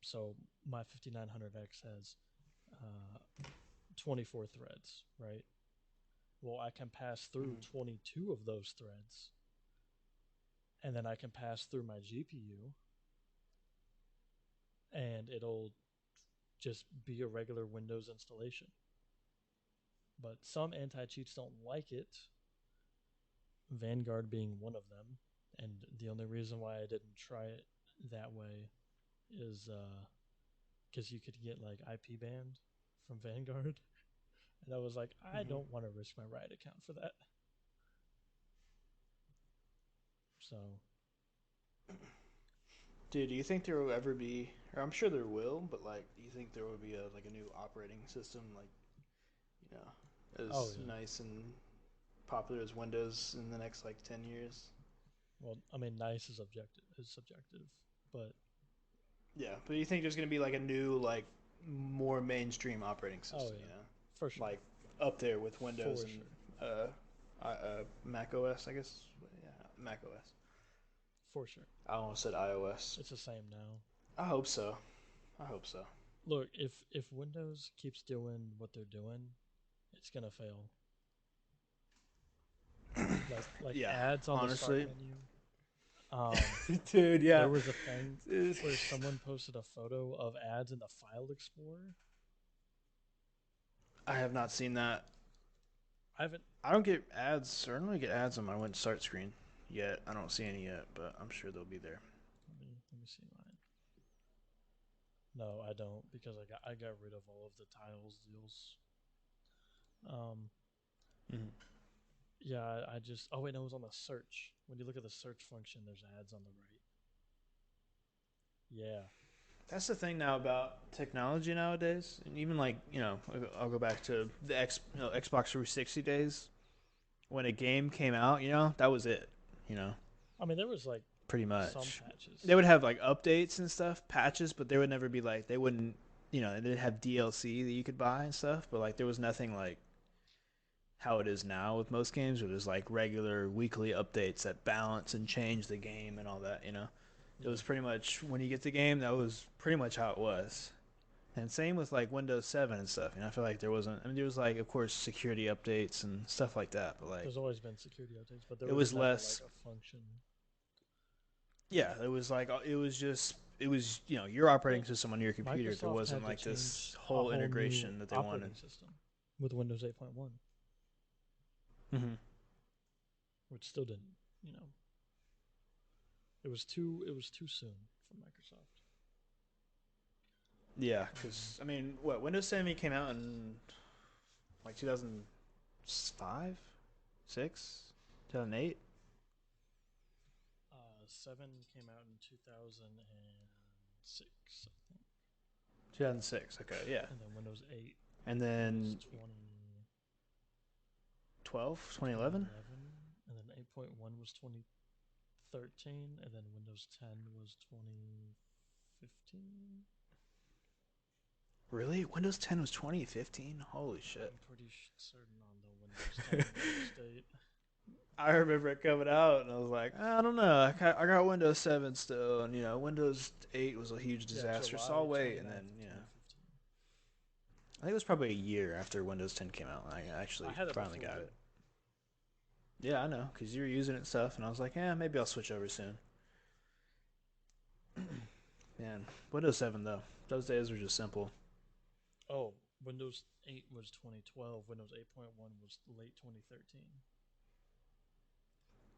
Speaker 2: so my 5900X has 24 threads, right? Well, I can pass through
Speaker 1: Mm-hmm.
Speaker 2: 22 of those threads, and then I can pass through my GPU, and it'll just be a regular Windows installation. But some anti cheats don't like it, Vanguard being one of them. And the only reason why I didn't try it that way is because you could get like IP banned from Vanguard. And I was like, I
Speaker 1: Mm-hmm.
Speaker 2: don't want to risk my Riot account for that. So,
Speaker 1: Dude, do you think there will ever be, or I'm sure there will, but like, do you think there will be a new operating system, like, you know,
Speaker 2: oh
Speaker 1: as
Speaker 2: yeah.
Speaker 1: nice and popular as Windows in the next like 10 years?
Speaker 2: Well, I mean, nice is subjective, but
Speaker 1: Yeah, but you think there's gonna be like a new, like, more mainstream operating
Speaker 2: oh
Speaker 1: system?
Speaker 2: yeah,
Speaker 1: You know,
Speaker 2: for sure,
Speaker 1: like up there with Windows
Speaker 2: for
Speaker 1: and
Speaker 2: sure,
Speaker 1: Mac OS, I guess. Yeah, Mac OS.
Speaker 2: for sure.
Speaker 1: I almost said iOS.
Speaker 2: It's the same now.
Speaker 1: I hope so. I hope so.
Speaker 2: Look, if Windows keeps doing what they're doing, it's gonna fail. Like
Speaker 1: Yeah,
Speaker 2: ads on the start
Speaker 1: honestly,
Speaker 2: menu. Um,
Speaker 1: dude. Yeah,
Speaker 2: there was a thing where someone posted a photo of ads in the File Explorer.
Speaker 1: I have not seen that.
Speaker 2: I haven't.
Speaker 1: I don't get ads. Or I don't really get ads on my Win Start screen yet. I don't see any yet, but I'm sure they'll be there.
Speaker 2: Let me see mine. No, I don't because I got rid of all of the tiles deals. Um,
Speaker 1: Mm-hmm.
Speaker 2: yeah, I just. Oh wait, no, it was on the search. When you look at the search function, there's ads on the right. Yeah.
Speaker 1: That's the thing now about technology nowadays, and even like I'll go back to the Xbox 360 days when a game came out. That was it. You know,
Speaker 2: I mean, there was like
Speaker 1: pretty
Speaker 2: some
Speaker 1: much. They
Speaker 2: patches.
Speaker 1: would have like updates and stuff, patches, but they would never be like they wouldn't. They'd have DLC that you could buy and stuff, but like there was nothing like how it is now with most games, where there's like regular weekly updates that balance and change the game and all that. It
Speaker 2: Yeah.
Speaker 1: was pretty much when you get the game, that was pretty much how it was. And same with like Windows 7 and stuff. I feel like there wasn't. I mean, there was like, of course, security updates and stuff like that, but like
Speaker 2: There's always been security updates, but there
Speaker 1: it
Speaker 2: was
Speaker 1: was
Speaker 2: never like
Speaker 1: less.
Speaker 2: a function.
Speaker 1: Yeah, it was like it was your operating
Speaker 2: Well,
Speaker 1: system on your computer. There
Speaker 2: Microsoft
Speaker 1: wasn't
Speaker 2: had to
Speaker 1: like
Speaker 2: change
Speaker 1: this
Speaker 2: a
Speaker 1: whole
Speaker 2: whole new
Speaker 1: integration that they wanted.
Speaker 2: operating system with Windows 8.1,
Speaker 1: Mm-hmm.
Speaker 2: which still didn't, you know, it was too soon for Microsoft.
Speaker 1: Yeah,
Speaker 2: Um,
Speaker 1: because I mean, what Windows 7 came out in like 2005, 6, 2008,
Speaker 2: 7 came out in 2006,
Speaker 1: 2006. Okay, yeah,
Speaker 2: and then Windows 8
Speaker 1: and
Speaker 2: was
Speaker 1: then
Speaker 2: 20
Speaker 1: 12, 2011.
Speaker 2: 2011, and then 8.1 was 2013, and then Windows 10 was 2015.
Speaker 1: Really? Windows 10 was 2015? Holy shit.
Speaker 2: I'm pretty certain on the Windows 10 release date.
Speaker 1: I remember it coming out, and I was like, I don't know. I got Windows 7 still, and Windows 8 was a huge
Speaker 2: Yeah,
Speaker 1: disaster, so
Speaker 2: July
Speaker 1: I'll wait. And
Speaker 2: 29th
Speaker 1: then,
Speaker 2: of 2015.
Speaker 1: I think it was probably a year after Windows 10 came out, and I
Speaker 2: I
Speaker 1: actually
Speaker 2: had it
Speaker 1: finally
Speaker 2: before
Speaker 1: got
Speaker 2: you.
Speaker 1: it. Yeah, I know, because you were using it and stuff, and I was like, yeah, maybe I'll switch over soon. Man, Windows 7 though, those days were just simple.
Speaker 2: Oh, Windows 8 was 2012. Windows 8.1 was late 2013.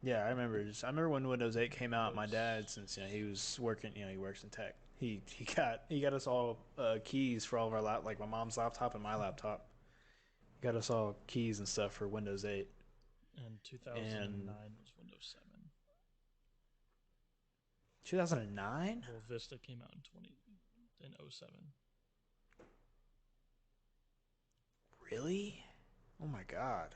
Speaker 1: Yeah, I remember when Windows 8 came out. My dad,
Speaker 2: Windows.
Speaker 1: since he was working, he works in tech. He got us all keys for all of our like my mom's laptop and my laptop. He got us all keys and stuff for Windows 8.
Speaker 2: And
Speaker 1: And
Speaker 2: 2009 was Windows 7.
Speaker 1: 2009,
Speaker 2: Well, Vista came out in 07.
Speaker 1: really? Oh my god.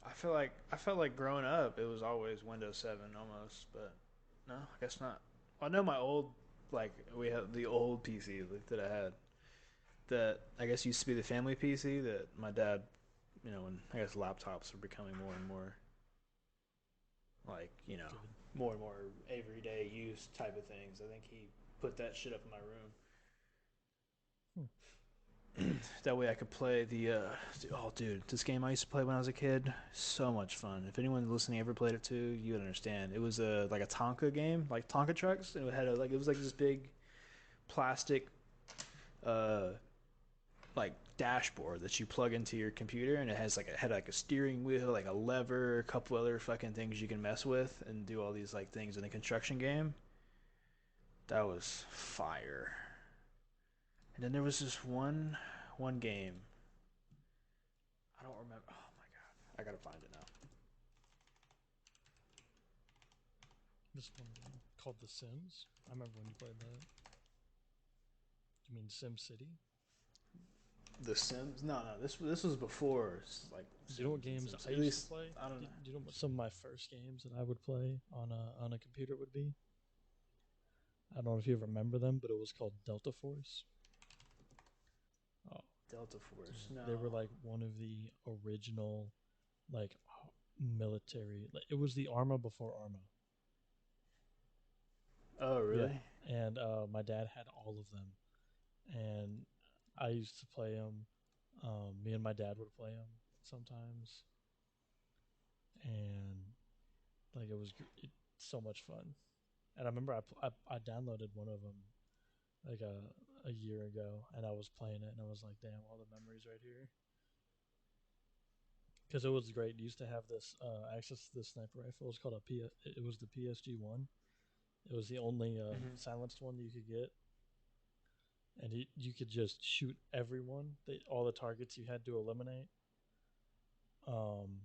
Speaker 1: I felt like growing up it was always Windows 7 almost, but no, I guess not. Well, I know my old like we had the old PC that I had that I guess used to be the family PC that my dad, when I guess laptops are becoming more and more like,
Speaker 2: Good.
Speaker 1: more and more everyday use type of things. I think he put that shit up in my room.
Speaker 2: Hmm.
Speaker 1: That way I could play oh dude, this game I used to play when I was a kid, so much fun. If anyone listening ever played it too, you would understand. It was like a Tonka game, like Tonka trucks, and it was like this big plastic uh like dashboard that you plug into your computer, and it had like a steering wheel, like a lever, a couple other fucking things you can mess with and do all these like things in a construction game. That was fire. And then there was this one game. I don't remember. Oh my god, I gotta find it now.
Speaker 2: This one called The Sims. I remember when you played that. You mean Sim City?
Speaker 1: The Sims? No, no. This was before like
Speaker 2: Do you know what
Speaker 1: Sims and
Speaker 2: games
Speaker 1: Sims.
Speaker 2: I
Speaker 1: At
Speaker 2: used to
Speaker 1: least
Speaker 2: play?
Speaker 1: I don't
Speaker 2: Do
Speaker 1: know.
Speaker 2: you know what some of my first games that I would play on a computer would be? I don't know if you remember them, but it was called Delta Force. Oh,
Speaker 1: Delta Force.
Speaker 2: dude, they were
Speaker 1: No.
Speaker 2: like one of the original like military. Like, it was the Arma before Arma.
Speaker 1: Oh
Speaker 2: Yeah,
Speaker 1: really?
Speaker 2: and my dad had all of them, and I used to play them. Me and my dad would play them sometimes, and like so much fun. And I remember I downloaded one of them like a year ago, and I was playing it, and I was like, damn, all the memories right here. Because it was great. You used to have this access to this sniper rifle. It was called a P. It was the PSG-1. It was the only
Speaker 1: Mm-hmm.
Speaker 2: silenced one you could get, and you could just shoot everyone. All the targets you had to eliminate, um,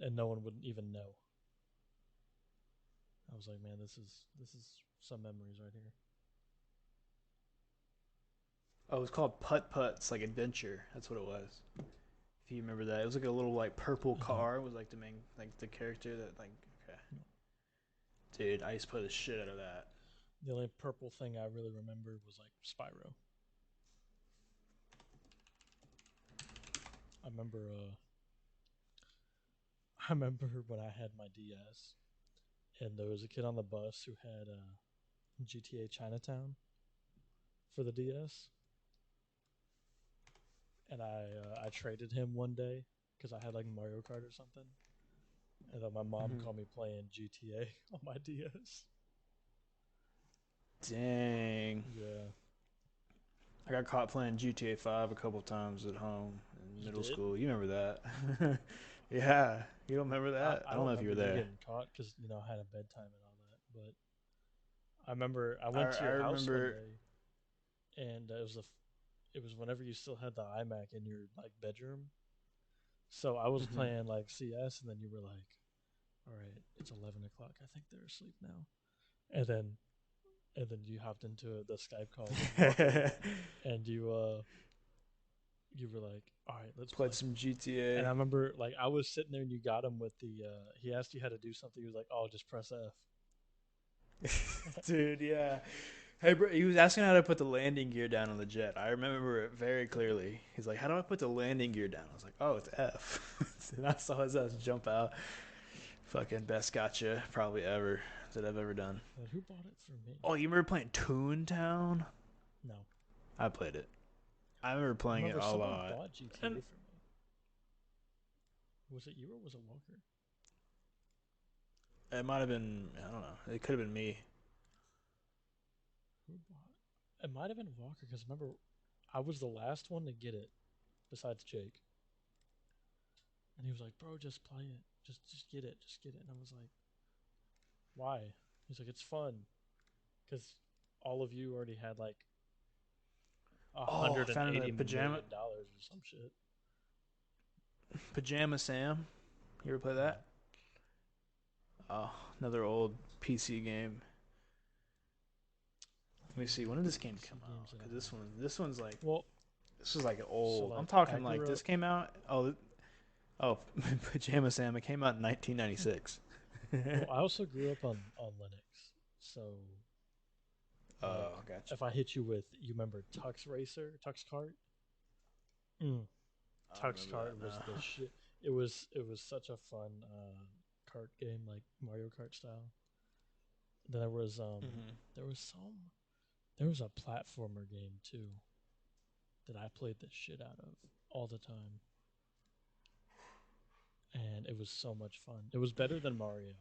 Speaker 2: and no one would even know. I was like, man, this is some memories right here.
Speaker 1: Oh, it was called Putt Putts, like adventure. That's what it was. If you remember that, it was like a little like purple
Speaker 2: No,
Speaker 1: car. It was like the main like the character that like. Okay,
Speaker 2: no.
Speaker 1: dude, I used to play the shit out of that.
Speaker 2: The only purple thing I really remember was like Spyro. I remember I remember when I had my DS, and there was a kid on the bus who had GTA Chinatown for the DS, and I traded him one day because I had like Mario Kart or something, and then my mom
Speaker 1: Mm-hmm.
Speaker 2: caught me playing GTA on my DS.
Speaker 1: Dang.
Speaker 2: Yeah,
Speaker 1: I got caught playing GTA 5 a couple times at home in
Speaker 2: you
Speaker 1: middle
Speaker 2: did.
Speaker 1: school. You remember that? Yeah. You don't remember that?
Speaker 2: I
Speaker 1: I don't
Speaker 2: don't
Speaker 1: know if you
Speaker 2: remember
Speaker 1: were
Speaker 2: you
Speaker 1: there.
Speaker 2: getting caught because I had a bedtime and all that, but I remember I
Speaker 1: I,
Speaker 2: went to
Speaker 1: I
Speaker 2: your house one
Speaker 1: remember.
Speaker 2: day, and it was whenever you still had the iMac in your like bedroom. So I was
Speaker 1: Mhm.
Speaker 2: playing like CS, and then you were like, "All right, it's 11 o'clock. I think they're asleep now." And then you hopped into the Skype call with Walker, and you were like, "All right, let's
Speaker 1: Played
Speaker 2: play."
Speaker 1: some
Speaker 2: And I
Speaker 1: GTA.
Speaker 2: remember like I was sitting there, and you got him with the. He asked you how to do something. He was like, "Oh, just press F."
Speaker 1: Dude, yeah. Hey, bro, he was asking how to put the landing gear down on the jet. I remember it very clearly. He's like, "How do I put the landing gear down?" I was like, "Oh, it's F." And I saw his ass jump out. Fucking best gotcha probably ever that I've ever done.
Speaker 2: And who bought it for me?
Speaker 1: Oh, you remember playing Toontown?
Speaker 2: No.
Speaker 1: I played it. I remember
Speaker 2: I
Speaker 1: playing it
Speaker 2: remember
Speaker 1: a
Speaker 2: someone
Speaker 1: lot.
Speaker 2: bought GTA
Speaker 1: And
Speaker 2: for me. Was it you or was it Walker?
Speaker 1: it might have been, I don't know. It could have been me.
Speaker 2: Who bought it? It might have been Walker because remember, I was the last one to get it besides Jake. And he was like, bro, just play it. Just get it. Just get it. And I was like, why? He's like, it's fun. Because all of you already had like a
Speaker 1: Oh, I
Speaker 2: hundred and
Speaker 1: found it in the
Speaker 2: eighty million dollars or some shit.
Speaker 1: Pajama Sam. You ever play
Speaker 2: No.
Speaker 1: that? Oh, another old PC game. Let me see. When did this game come
Speaker 2: PC
Speaker 1: out?
Speaker 2: games that I
Speaker 1: Because
Speaker 2: have.
Speaker 1: this one's like,
Speaker 2: Well,
Speaker 1: this was like
Speaker 2: so
Speaker 1: old. I'm
Speaker 2: like I
Speaker 1: talking like
Speaker 2: grew up.
Speaker 1: this came out. Oh, Pajama Sam. It came out in 1996.
Speaker 2: Well, I also grew up on Linux. So like,
Speaker 1: Oh, gotcha.
Speaker 2: if I hit you with, you remember Tux Racer, Tux Kart? Mm.
Speaker 1: I don't
Speaker 2: Tux
Speaker 1: remember
Speaker 2: Kart
Speaker 1: that
Speaker 2: was the
Speaker 1: now.
Speaker 2: shit. It was such a fun kart game, like Mario Kart style. Then
Speaker 1: Hmm.
Speaker 2: there was some there was a platformer game too that I played the shit out of all the time, and it was so much fun. It was better than Mario.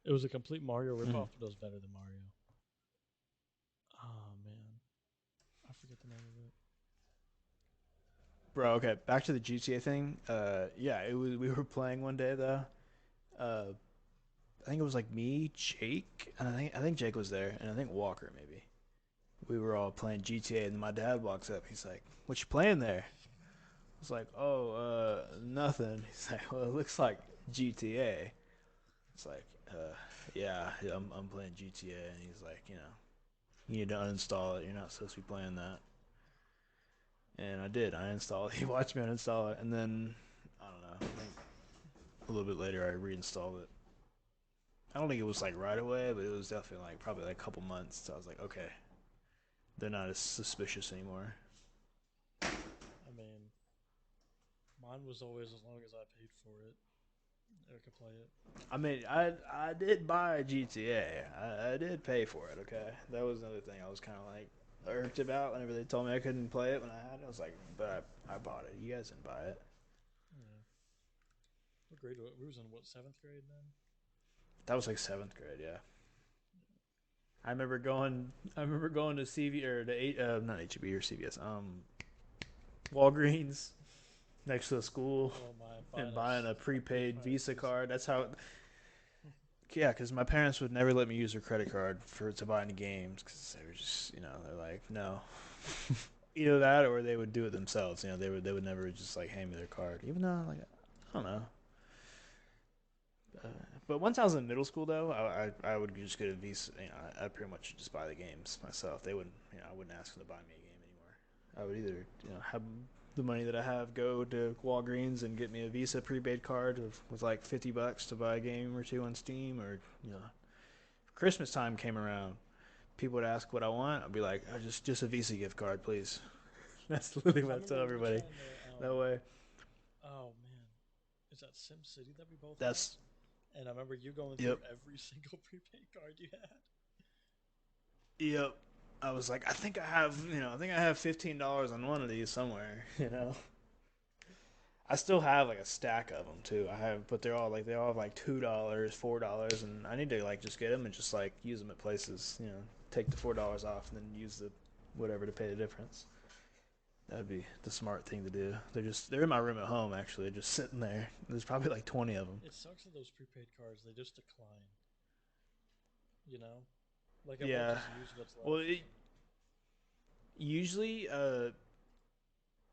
Speaker 2: It was a complete Mario
Speaker 1: Hmm.
Speaker 2: ripoff, but it was better than Mario. Oh man, I forget the name of it.
Speaker 1: Bro, okay, back to the GTA thing. Yeah, it was. We were playing one day though. Uh, I think it was like me, Jake, and I think Jake was there, and I think Walker maybe. We were all playing GTA, and my dad walks up. He's like, "What you playing there?" I was like, "Oh, nothing." He's like, "Well, it looks like GTA." It's like, yeah, I'm playing GTA, and he's like, you need to uninstall it. You're not supposed to be playing that. And I did. I installed it. He watched me uninstall it, and then I don't know. I think a little bit later, I reinstalled it. I don't think it was like right away, but it was definitely like probably like a couple months. So I was like, okay, they're not as suspicious anymore.
Speaker 2: I mean, mine was always as long as I paid for it, I could play it.
Speaker 1: I mean, I did buy GTA. I did pay for it. Okay, that was another thing I was kind of like irked about whenever they told me I couldn't play it when I had it. I was like, but I bought it. You guys didn't buy it.
Speaker 2: Yeah. What grade? We was in what, seventh grade then?
Speaker 1: That was like seventh grade. Yeah, I remember going. I remember going to CV or to not HB or CVS. Walgreens next to the school
Speaker 2: Oh my,
Speaker 1: and
Speaker 2: buying
Speaker 1: buying a
Speaker 2: a
Speaker 1: prepaid Visa
Speaker 2: Visa
Speaker 1: card. That's how.
Speaker 2: card.
Speaker 1: Yeah, because my parents would never let me use their credit card for to buy any games because they were just, they're like, no, either that or they would do it themselves. They would never just like hand me their card, even though like I don't know. Uh, but once I was in middle school, though, I would just get a Visa. I pretty much just buy the games myself. They wouldn't, I wouldn't ask them to buy me a game anymore. I would either, have the money that I have go to Walgreens and get me a Visa prepaid card with like $50 to buy a game or two on Steam, or Christmas time came around, people would ask what I want. I'd be like, oh, just a Visa gift card, please. That's literally
Speaker 2: Cause I
Speaker 1: what I
Speaker 2: remember
Speaker 1: tell
Speaker 2: we were
Speaker 1: everybody.
Speaker 2: trying to.
Speaker 1: That way,
Speaker 2: Oh man, is that Sim City that we both have?
Speaker 1: that's
Speaker 2: And I remember you going through
Speaker 1: yep,
Speaker 2: every single prepaid card you had.
Speaker 1: yep. I was like, I think I have $15 on one of these somewhere. I still have like a stack of them too. I have, but they all have like $2, $4, and I need to like just get them and just like use them at places. Take the $4 off and then use the whatever to pay the difference. That'd be the smart thing to do. They're in my room at home actually. They're just sitting there. There's probably like 20 of them.
Speaker 2: It sucks that those prepaid cards they just decline. You know, like I won't
Speaker 1: Yeah.
Speaker 2: just use what's
Speaker 1: Well,
Speaker 2: left.
Speaker 1: usually,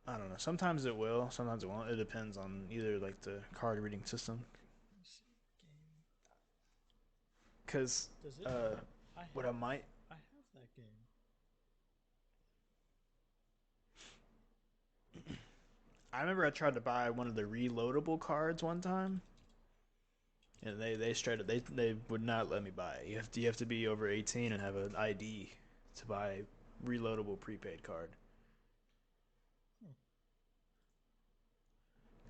Speaker 1: I don't know. Sometimes it will. Sometimes it won't. It depends on either like the card reading system.
Speaker 2: Let me see. Game.
Speaker 1: Cause
Speaker 2: Does it?
Speaker 1: uh,
Speaker 2: I
Speaker 1: what I
Speaker 2: have.
Speaker 1: might.
Speaker 2: I have that game.
Speaker 1: I remember I tried to buy one of the reloadable cards one time, and they straight up they would not let me buy it. You have to be over 18 and have an ID to buy a reloadable prepaid card.
Speaker 2: Hmm.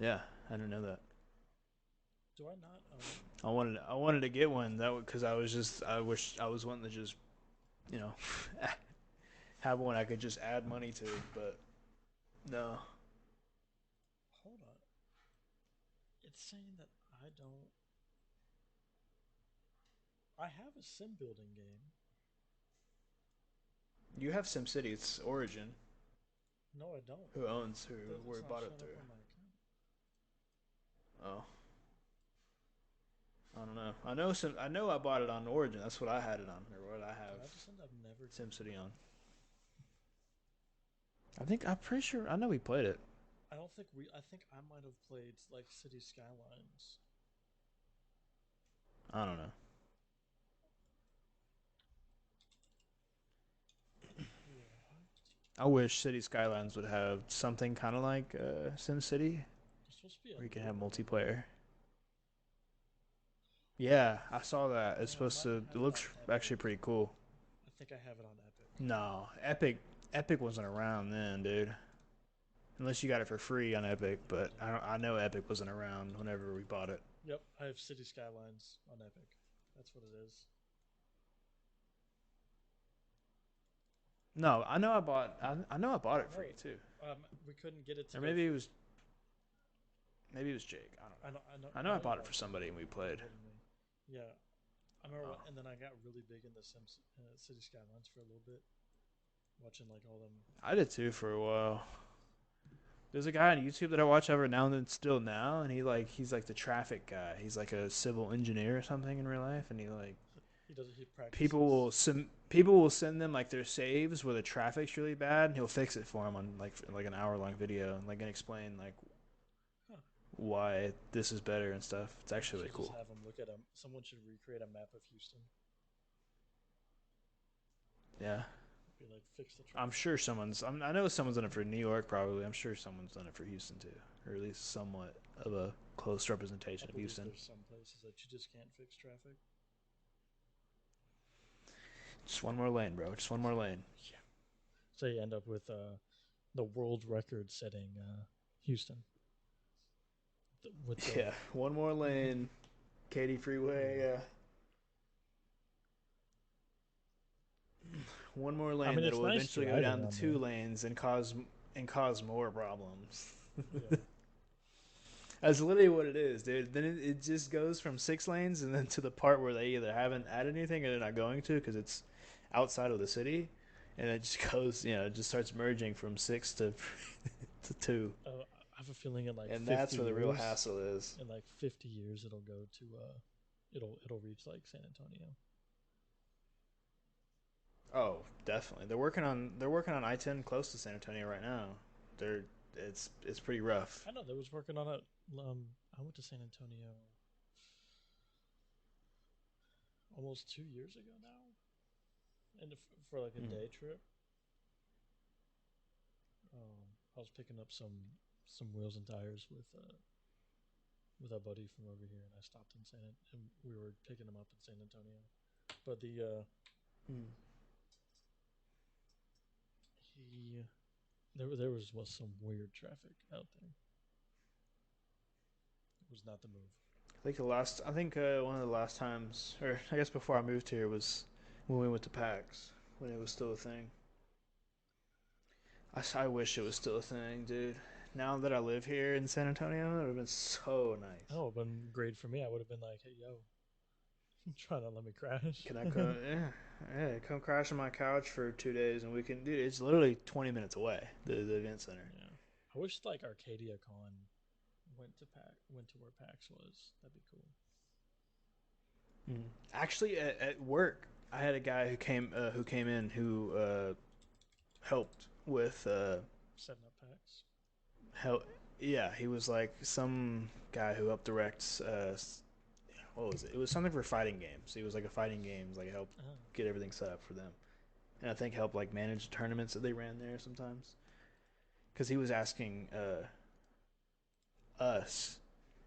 Speaker 1: Yeah, I didn't know that.
Speaker 2: Do I not own?
Speaker 1: I wanted to get one that because I wish I was wanting to just you know have one I could just add money to, but no.
Speaker 2: Hold on. It's saying that I don't. I have a sim building game.
Speaker 1: You have SimCity. It's Origin.
Speaker 2: No, I don't.
Speaker 1: Who owns who? Where
Speaker 2: It's not
Speaker 1: bought it
Speaker 2: showing up
Speaker 1: through?
Speaker 2: on my account.
Speaker 1: Oh, I don't know. I know some. I know I bought it on Origin. That's what I had it on, or what I
Speaker 2: Did
Speaker 1: have
Speaker 2: I just end up never getting
Speaker 1: SimCity
Speaker 2: it?
Speaker 1: on. I'm pretty sure. I know we played it.
Speaker 2: I don't think we. I think I might have played like City Skylines.
Speaker 1: I don't know.
Speaker 2: What?
Speaker 1: I wish City Skylines would have something kind of like SimCity,
Speaker 2: There's supposed to be a
Speaker 1: where you can
Speaker 2: new
Speaker 1: have
Speaker 2: one.
Speaker 1: multiplayer. Yeah, I saw that. It's
Speaker 2: Oh, I
Speaker 1: supposed
Speaker 2: might
Speaker 1: to. It
Speaker 2: have it on
Speaker 1: looks
Speaker 2: Epic.
Speaker 1: actually pretty cool.
Speaker 2: I think I have it on Epic.
Speaker 1: No, Epic wasn't around then, dude. Unless you got it for free on Epic,
Speaker 2: No, I
Speaker 1: but
Speaker 2: didn't.
Speaker 1: I know Epic wasn't around whenever we bought it.
Speaker 2: Yep, I have City Skylines on Epic. That's what it is.
Speaker 1: No, I know I bought it free
Speaker 2: No,
Speaker 1: too.
Speaker 2: we couldn't get it to
Speaker 1: Or
Speaker 2: go free.
Speaker 1: maybe it was Jake. I don't
Speaker 2: I know,
Speaker 1: know.
Speaker 2: I know,
Speaker 1: I
Speaker 2: I
Speaker 1: know I
Speaker 2: know you
Speaker 1: bought it
Speaker 2: bought
Speaker 1: for
Speaker 2: it for me.
Speaker 1: somebody and we
Speaker 2: You
Speaker 1: played.
Speaker 2: told me. Yeah, I remember,
Speaker 1: Oh,
Speaker 2: and then I got really big into Sims City Skylines for a little bit, watching like all them.
Speaker 1: I did too for a while. There's a guy on YouTube that I watch every now and then, still now, and he's like the traffic guy. He's like a civil engineer or something in real life, and he like
Speaker 2: He does. He practices.
Speaker 1: people will send them like their saves where the traffic's really bad, and he'll fix it for them on like an hour long video, and like and explain like
Speaker 2: Huh.
Speaker 1: why this is better and stuff. It's
Speaker 2: I
Speaker 1: actually really
Speaker 2: should just
Speaker 1: cool.
Speaker 2: have him look at him. Someone should recreate a map of Houston.
Speaker 1: Yeah,
Speaker 2: Be like, fix the
Speaker 1: I'm
Speaker 2: traffic.
Speaker 1: sure I know someone's done it for New York probably. I'm sure someone's done it for Houston too, or at least somewhat of a close
Speaker 2: I
Speaker 1: representation of
Speaker 2: believe
Speaker 1: Houston.
Speaker 2: there's some places that you just can't fix traffic.
Speaker 1: Just one more lane, bro. Just one more lane.
Speaker 2: Yeah. So you end up with the world record setting Houston with the.
Speaker 1: Yeah, one more lane. Katy Freeway.
Speaker 2: Yeah.
Speaker 1: Yeah. One more
Speaker 2: I
Speaker 1: lane
Speaker 2: mean,
Speaker 1: that
Speaker 2: it's
Speaker 1: will
Speaker 2: nice
Speaker 1: eventually go
Speaker 2: driving
Speaker 1: down to
Speaker 2: on
Speaker 1: two
Speaker 2: there.
Speaker 1: lanes and cause more problems.
Speaker 2: Yeah.
Speaker 1: That's literally what it is, dude. Then it just goes from 6 lanes and then to the part where they either haven't added anything or they're not going to because it's outside of the city, and it just goes, it just starts merging from six to to two,
Speaker 2: I have a feeling in like
Speaker 1: and
Speaker 2: 50
Speaker 1: that's where the real
Speaker 2: years,
Speaker 1: hassle is.
Speaker 2: in like 50 years, it'll go to it'll reach like San Antonio.
Speaker 1: Oh, definitely. They're working on I-10 close to San Antonio right now. They're it's pretty rough.
Speaker 2: I know they was working on it. I went to San Antonio almost 2 years ago now, and for like a
Speaker 1: Mm.
Speaker 2: day trip. I was picking up some wheels and tires with a buddy from over here, and I stopped in and we were picking him up in San Antonio. But
Speaker 1: Mm.
Speaker 2: he there was some weird traffic out there. It was not the move.
Speaker 1: I think one of the last times, or I guess before I moved here, was when we went to PAX when it was still a thing. I wish it was still a thing, dude. Now that I live here in San Antonio, it would have been so nice.
Speaker 2: Oh, it would have been great for me. I would have been like, hey, yo, try to let me crash.
Speaker 1: Can I
Speaker 2: Yeah.
Speaker 1: come? Yeah, come crash on my couch for 2 days, and we can. Dude, it's literally 20 minutes away. The event center.
Speaker 2: I wish like Arcadia Con went to where PAX was. That'd be cool.
Speaker 1: Mm. Actually, at work, I had a guy who came in who helped with
Speaker 2: Setting up PAX.
Speaker 1: help. Yeah, he was like some guy who helped direct. What was it? It was something for fighting games. He was like a fighting games like help
Speaker 2: Uh-huh.
Speaker 1: get everything set up for them, and I think help like manage tournaments that they ran there sometimes. Because he was asking us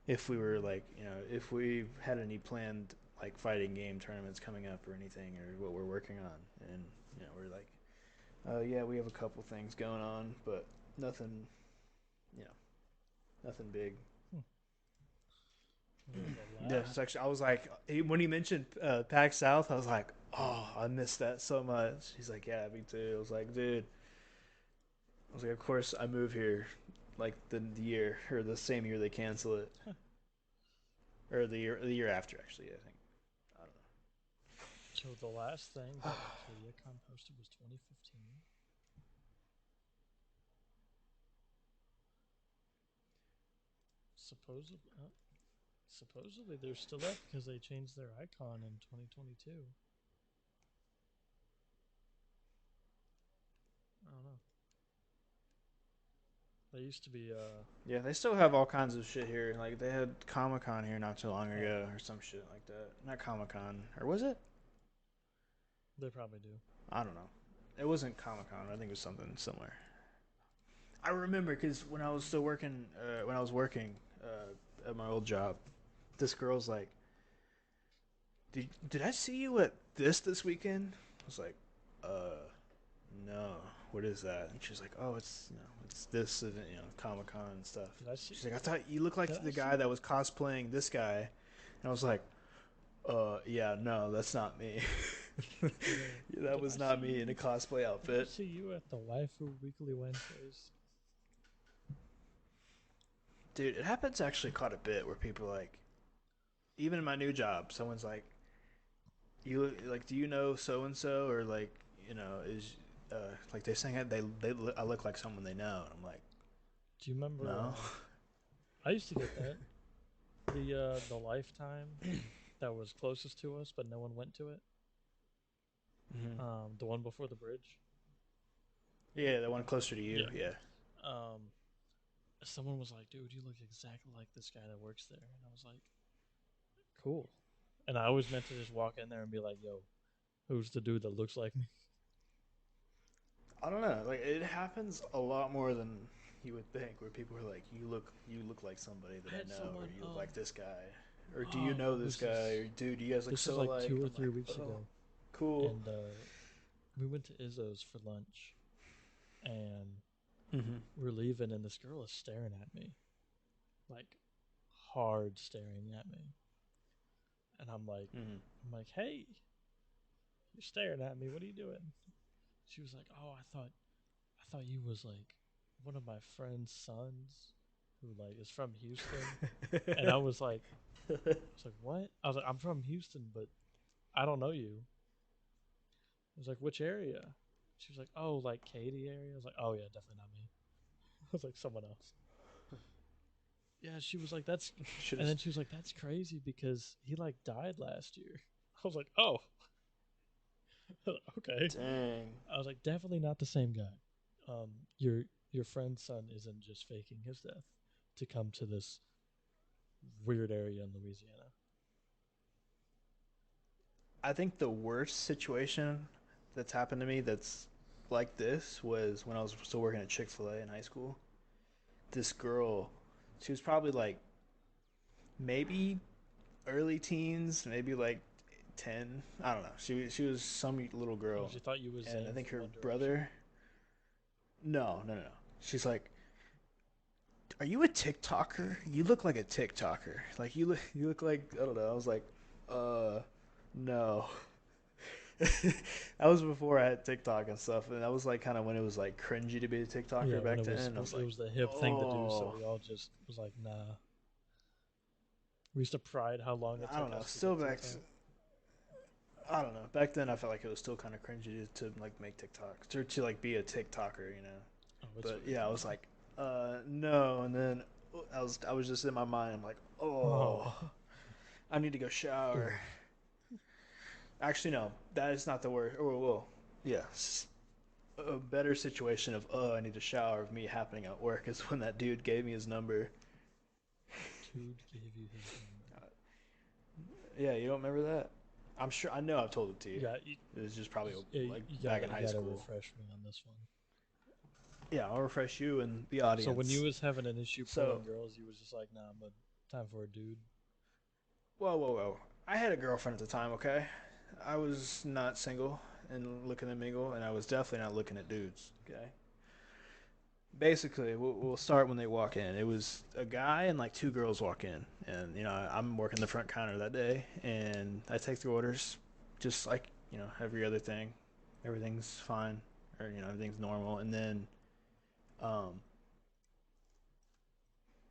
Speaker 1: if we were like if we had any planned like fighting game tournaments coming up or anything or what we're working on, and we're like, yeah, we have a couple things going on, but nothing, you know, nothing big.
Speaker 2: Hmm. Well, the
Speaker 1: Yeah,
Speaker 2: last
Speaker 1: it's actually, I was like, when he mentioned Pac South, I was like, oh, I missed that so much. He's like, yeah, me too. I was like, dude, I was like, of course I move here, like the year or the same year they cancel it, or the year after actually. I think I don't
Speaker 2: so the last thing
Speaker 1: know.
Speaker 2: that ArcadiaCon posted was 2015. Supposedly they're still up because they changed their icon in 2022. I don't know. They used to be
Speaker 1: Yeah, they still have all kinds of shit here. Like they had Comic Con here not too long
Speaker 2: oh,
Speaker 1: ago, or some shit like that. Not Comic Con, or was it?
Speaker 2: they probably do.
Speaker 1: I don't know. It wasn't Comic Con. I think it was something similar. I remember because when I was still working, when I was working at my old job, this girl's like, did I see you at this weekend?" I was like, no. What is that?" And she's like, "Oh, it's this event, Comic Con and stuff."
Speaker 2: Did I see
Speaker 1: She's like, "I thought you looked like
Speaker 2: did I
Speaker 1: the
Speaker 2: see
Speaker 1: guy that was cosplaying this guy," and I was like, yeah, no, that's not me."
Speaker 2: yeah,
Speaker 1: That was not me in a cosplay
Speaker 2: did I
Speaker 1: outfit.
Speaker 2: see you at the Waifu Weekly Wednesdays?
Speaker 1: Dude, it happens actually quite a bit where people like, even in my new job, someone's like, "You like, do you know so and so?" Or like, is like they saying I look like someone they know, and I'm like,
Speaker 2: Do you remember
Speaker 1: no.
Speaker 2: I used to get that. The Lifetime that was closest to us but no one went to it.
Speaker 1: Mm-hmm.
Speaker 2: The one before the bridge.
Speaker 1: Yeah, the one closer to you.
Speaker 2: Yeah.
Speaker 1: Yeah.
Speaker 2: Um someone was like, "Dude, you look exactly like this guy that works there." And I was like, "Cool." And I always meant to just walk in there and be like, "Yo, who's the dude that looks like me?"
Speaker 1: I don't know. Like it happens a lot more than you would think, where people are like, "You look like somebody that
Speaker 2: I
Speaker 1: I
Speaker 2: had
Speaker 1: know," or
Speaker 2: someone
Speaker 1: "You look like this guy," or "Do you
Speaker 2: oh,
Speaker 1: know
Speaker 2: it
Speaker 1: this
Speaker 2: was
Speaker 1: guy?" or "Dude, you guys look
Speaker 2: this was
Speaker 1: so
Speaker 2: like
Speaker 1: alike."
Speaker 2: 2 or
Speaker 1: And I'm
Speaker 2: 3
Speaker 1: like,
Speaker 2: weeks
Speaker 1: "Oh,
Speaker 2: ago,
Speaker 1: cool."
Speaker 2: and we went to Izzo's for lunch, and
Speaker 1: Mm-hmm.
Speaker 2: we're leaving, and this girl is staring at me, like hard staring at me, and
Speaker 1: Mm-hmm.
Speaker 2: I'm like, "Hey, you're staring at me. What are you doing?" She was like, "Oh, I thought you was like one of my friend's sons, who like is from Houston," and I was like, "What?" I was like, "I'm from Houston, but I don't know you." I was like, "Which area?" She was like, "Oh, like Katy area." I was like, "Oh yeah, definitely not me." I was like, "Someone else." Yeah, she was like, "That's,"
Speaker 1: Should
Speaker 2: and
Speaker 1: have.
Speaker 2: then she was like, "That's crazy because he like died last year." I was like, "Oh, okay."
Speaker 1: Dang.
Speaker 2: I was like, "Definitely not the same guy. Um, your your friend's son isn't just faking his death to come to this weird area in Louisiana."
Speaker 1: I think the worst situation that's happened to me that's like this was when I was still working at Chick Fil A in high school. This girl, she was probably like maybe early teens, maybe like 10. I don't know. She was some little
Speaker 2: Oh,
Speaker 1: girl,
Speaker 2: she thought you was
Speaker 1: and I
Speaker 2: Zane
Speaker 1: think
Speaker 2: from
Speaker 1: her
Speaker 2: One Direction.
Speaker 1: brother. No, no, no, no. She's like, "Are you a TikToker? You look like a TikToker. Like you look like I don't know." I was like, no." That was before I had TikTok and stuff, and that was like kind of when it was like cringy to be a
Speaker 2: Yeah,
Speaker 1: TikToker
Speaker 2: when
Speaker 1: back then. And I was
Speaker 2: it
Speaker 1: like,
Speaker 2: was the hip thing to do, so
Speaker 1: oh,
Speaker 2: we all just was like, nah. We used to pride how long it
Speaker 1: I don't
Speaker 2: took
Speaker 1: know.
Speaker 2: us to
Speaker 1: Still
Speaker 2: get
Speaker 1: back,
Speaker 2: TikTok.
Speaker 1: I don't know. Back then, I felt like it was still kind of cringy to like make TikToks or to like be a TikToker.
Speaker 2: Oh, it's
Speaker 1: But
Speaker 2: weird
Speaker 1: yeah, I was
Speaker 2: now.
Speaker 1: like, no. And then I was just in my mind. I'm like, oh,
Speaker 2: Oh,
Speaker 1: I need to go shower.
Speaker 2: ooh.
Speaker 1: Actually, no, that is not the word. Oh, well, yes. A better situation of I need to shower of me happening at work is when that dude gave me his number.
Speaker 2: Dude gave you his number.
Speaker 1: Yeah, you don't remember that? I'm sure. I know I've told it to you.
Speaker 2: Yeah,
Speaker 1: It was just probably like
Speaker 2: you
Speaker 1: back in
Speaker 2: you
Speaker 1: high
Speaker 2: gotta
Speaker 1: school.
Speaker 2: refresh me on this one.
Speaker 1: Yeah, I'll refresh you and the
Speaker 2: So when you
Speaker 1: audience.
Speaker 2: was having an issue
Speaker 1: So,
Speaker 2: pulling girls, you was just like, nah, but time for a dude.
Speaker 1: whoa, whoa, whoa. I had a girlfriend at the time. Okay, I was not single, and looking to mingle, and I was definitely not looking at dudes. Okay. Basically, we'll start when they walk in. It was a guy and like two girls walk in, and I'm working the front counter that day, and I take the orders, just like every other thing. Everything's fine, or everything's normal, and then um,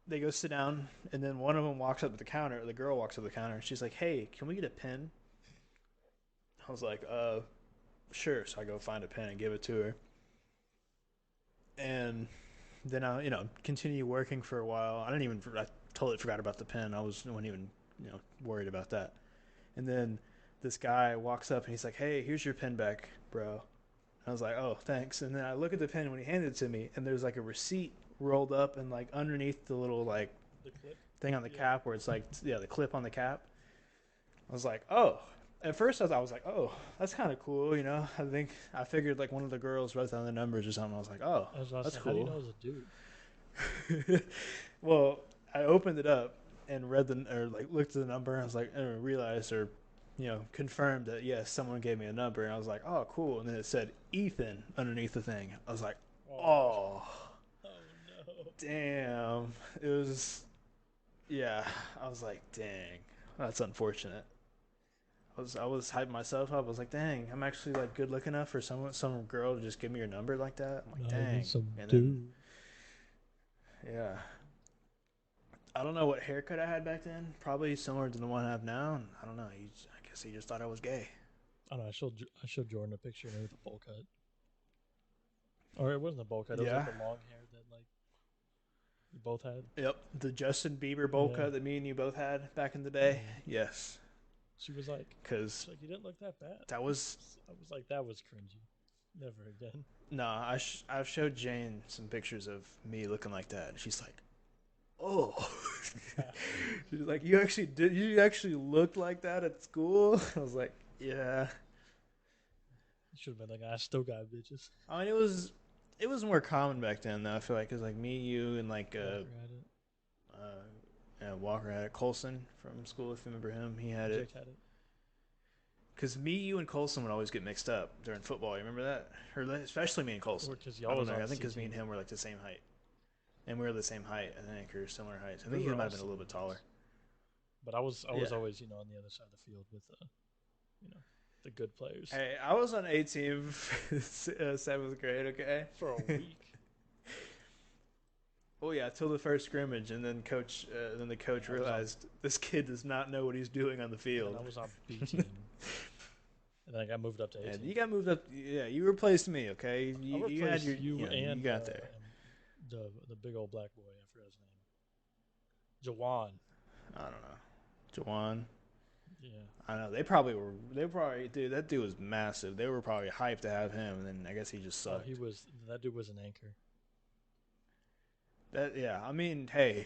Speaker 1: they go sit down, and then one of them walks up to the counter. The girl walks up to the counter, and she's like, "Hey, can we get a pen?" I was like, sure." So I go find a pen and give it to her, and then I continue working for a while. I totally forgot about the pen. Wasn't even worried about that. And then this guy walks up and he's like, "Hey, here's your pen back, bro." I was like, "Oh, thanks." And then I look at the pen when he handed it to me, and there's like a receipt rolled up and like underneath the little like
Speaker 2: The clip.
Speaker 1: thing on the
Speaker 2: Yeah.
Speaker 1: cap where it's like the clip on the cap. I was like, "Oh." At first, I was like, "Oh, that's kind of cool," I figured like one of the girls wrote down the numbers or something. I was like, "Oh,
Speaker 2: I was about to
Speaker 1: that's
Speaker 2: say, how do you
Speaker 1: cool."
Speaker 2: know it was a dude?
Speaker 1: Well, I opened it up and read or like looked at the number. And I was like, and realized or confirmed that yes, someone gave me a number. And I was like, "Oh, cool." And then it said Ethan underneath the thing. I was like,
Speaker 2: Oh,
Speaker 1: "Oh,
Speaker 2: oh no.
Speaker 1: damn." It was yeah. I was like, "Dang, that's unfortunate." I was hyping myself up. I was like, "Dang, I'm actually like good looking enough for some girl to just give me your number like that." I'm like,
Speaker 2: Not even
Speaker 1: "Dang."
Speaker 2: some
Speaker 1: And then
Speaker 2: dude.
Speaker 1: yeah, I don't know what haircut I had back then. Probably similar to the one I have now. And I don't know. I guess he just thought I was gay.
Speaker 2: I don't know. I showed Jordan a picture of me with a bowl cut, or it wasn't a bowl cut. It was like
Speaker 1: Yeah.
Speaker 2: the long hair that like you both had.
Speaker 1: Yep. The Justin Bieber bowl
Speaker 2: Yeah,
Speaker 1: cut that me and you both had back in the day.
Speaker 2: yeah.
Speaker 1: Yes.
Speaker 2: She was like,
Speaker 1: Because
Speaker 2: you didn't look that bad.
Speaker 1: that was
Speaker 2: I was like, that was cringy. Never again.
Speaker 1: no. I've showed Jane some pictures of me looking like that. And she's like, "Oh." She's like, "You actually did? You actually looked like that at school?" I was like, "Yeah."
Speaker 2: Should have been like, I still got bitches.
Speaker 1: I mean, it was more common back then though. I feel like because like me, you, and like
Speaker 2: Walker had it.
Speaker 1: Walker had it. Colson from school, if you remember him, he had it.
Speaker 2: Jake had it.
Speaker 1: Because me, you, and Colson would always get mixed up during football. You remember that? Or especially me and Colson.
Speaker 2: Or because
Speaker 1: I
Speaker 2: y'all
Speaker 1: don't
Speaker 2: was
Speaker 1: know.
Speaker 2: on
Speaker 1: I think
Speaker 2: C
Speaker 1: because me and
Speaker 2: team.
Speaker 1: him were like the same height, and we were the same height. I think or similar heights. I
Speaker 2: We
Speaker 1: think he
Speaker 2: were
Speaker 1: might
Speaker 2: all
Speaker 1: have been a little bit taller.
Speaker 2: seniors. But I was
Speaker 1: Yeah.
Speaker 2: always on the other side of the field with you know the good players
Speaker 1: Hey, I was on A team seventh grade. Okay.
Speaker 2: for a week.
Speaker 1: Oh yeah, till the first scrimmage, and then the
Speaker 2: And
Speaker 1: coach
Speaker 2: I was on
Speaker 1: realized this kid does not know what he's doing on the
Speaker 2: and then
Speaker 1: field.
Speaker 2: I was on B team, and then I got moved up to A
Speaker 1: And
Speaker 2: team.
Speaker 1: you got moved up. Yeah, you replaced me. Okay,
Speaker 2: I
Speaker 1: you had
Speaker 2: replaced
Speaker 1: your
Speaker 2: you
Speaker 1: you got there.
Speaker 2: and the big old black boy. I forgot his name. Jawan.
Speaker 1: I don't know, Jawan.
Speaker 2: Yeah.
Speaker 1: I know they probably were. They probably dude. That dude was massive. They were probably hyped to have him, and then I guess he just
Speaker 2: Oh, he
Speaker 1: sucked.
Speaker 2: was that dude was an anchor.
Speaker 1: That yeah. I mean, hey,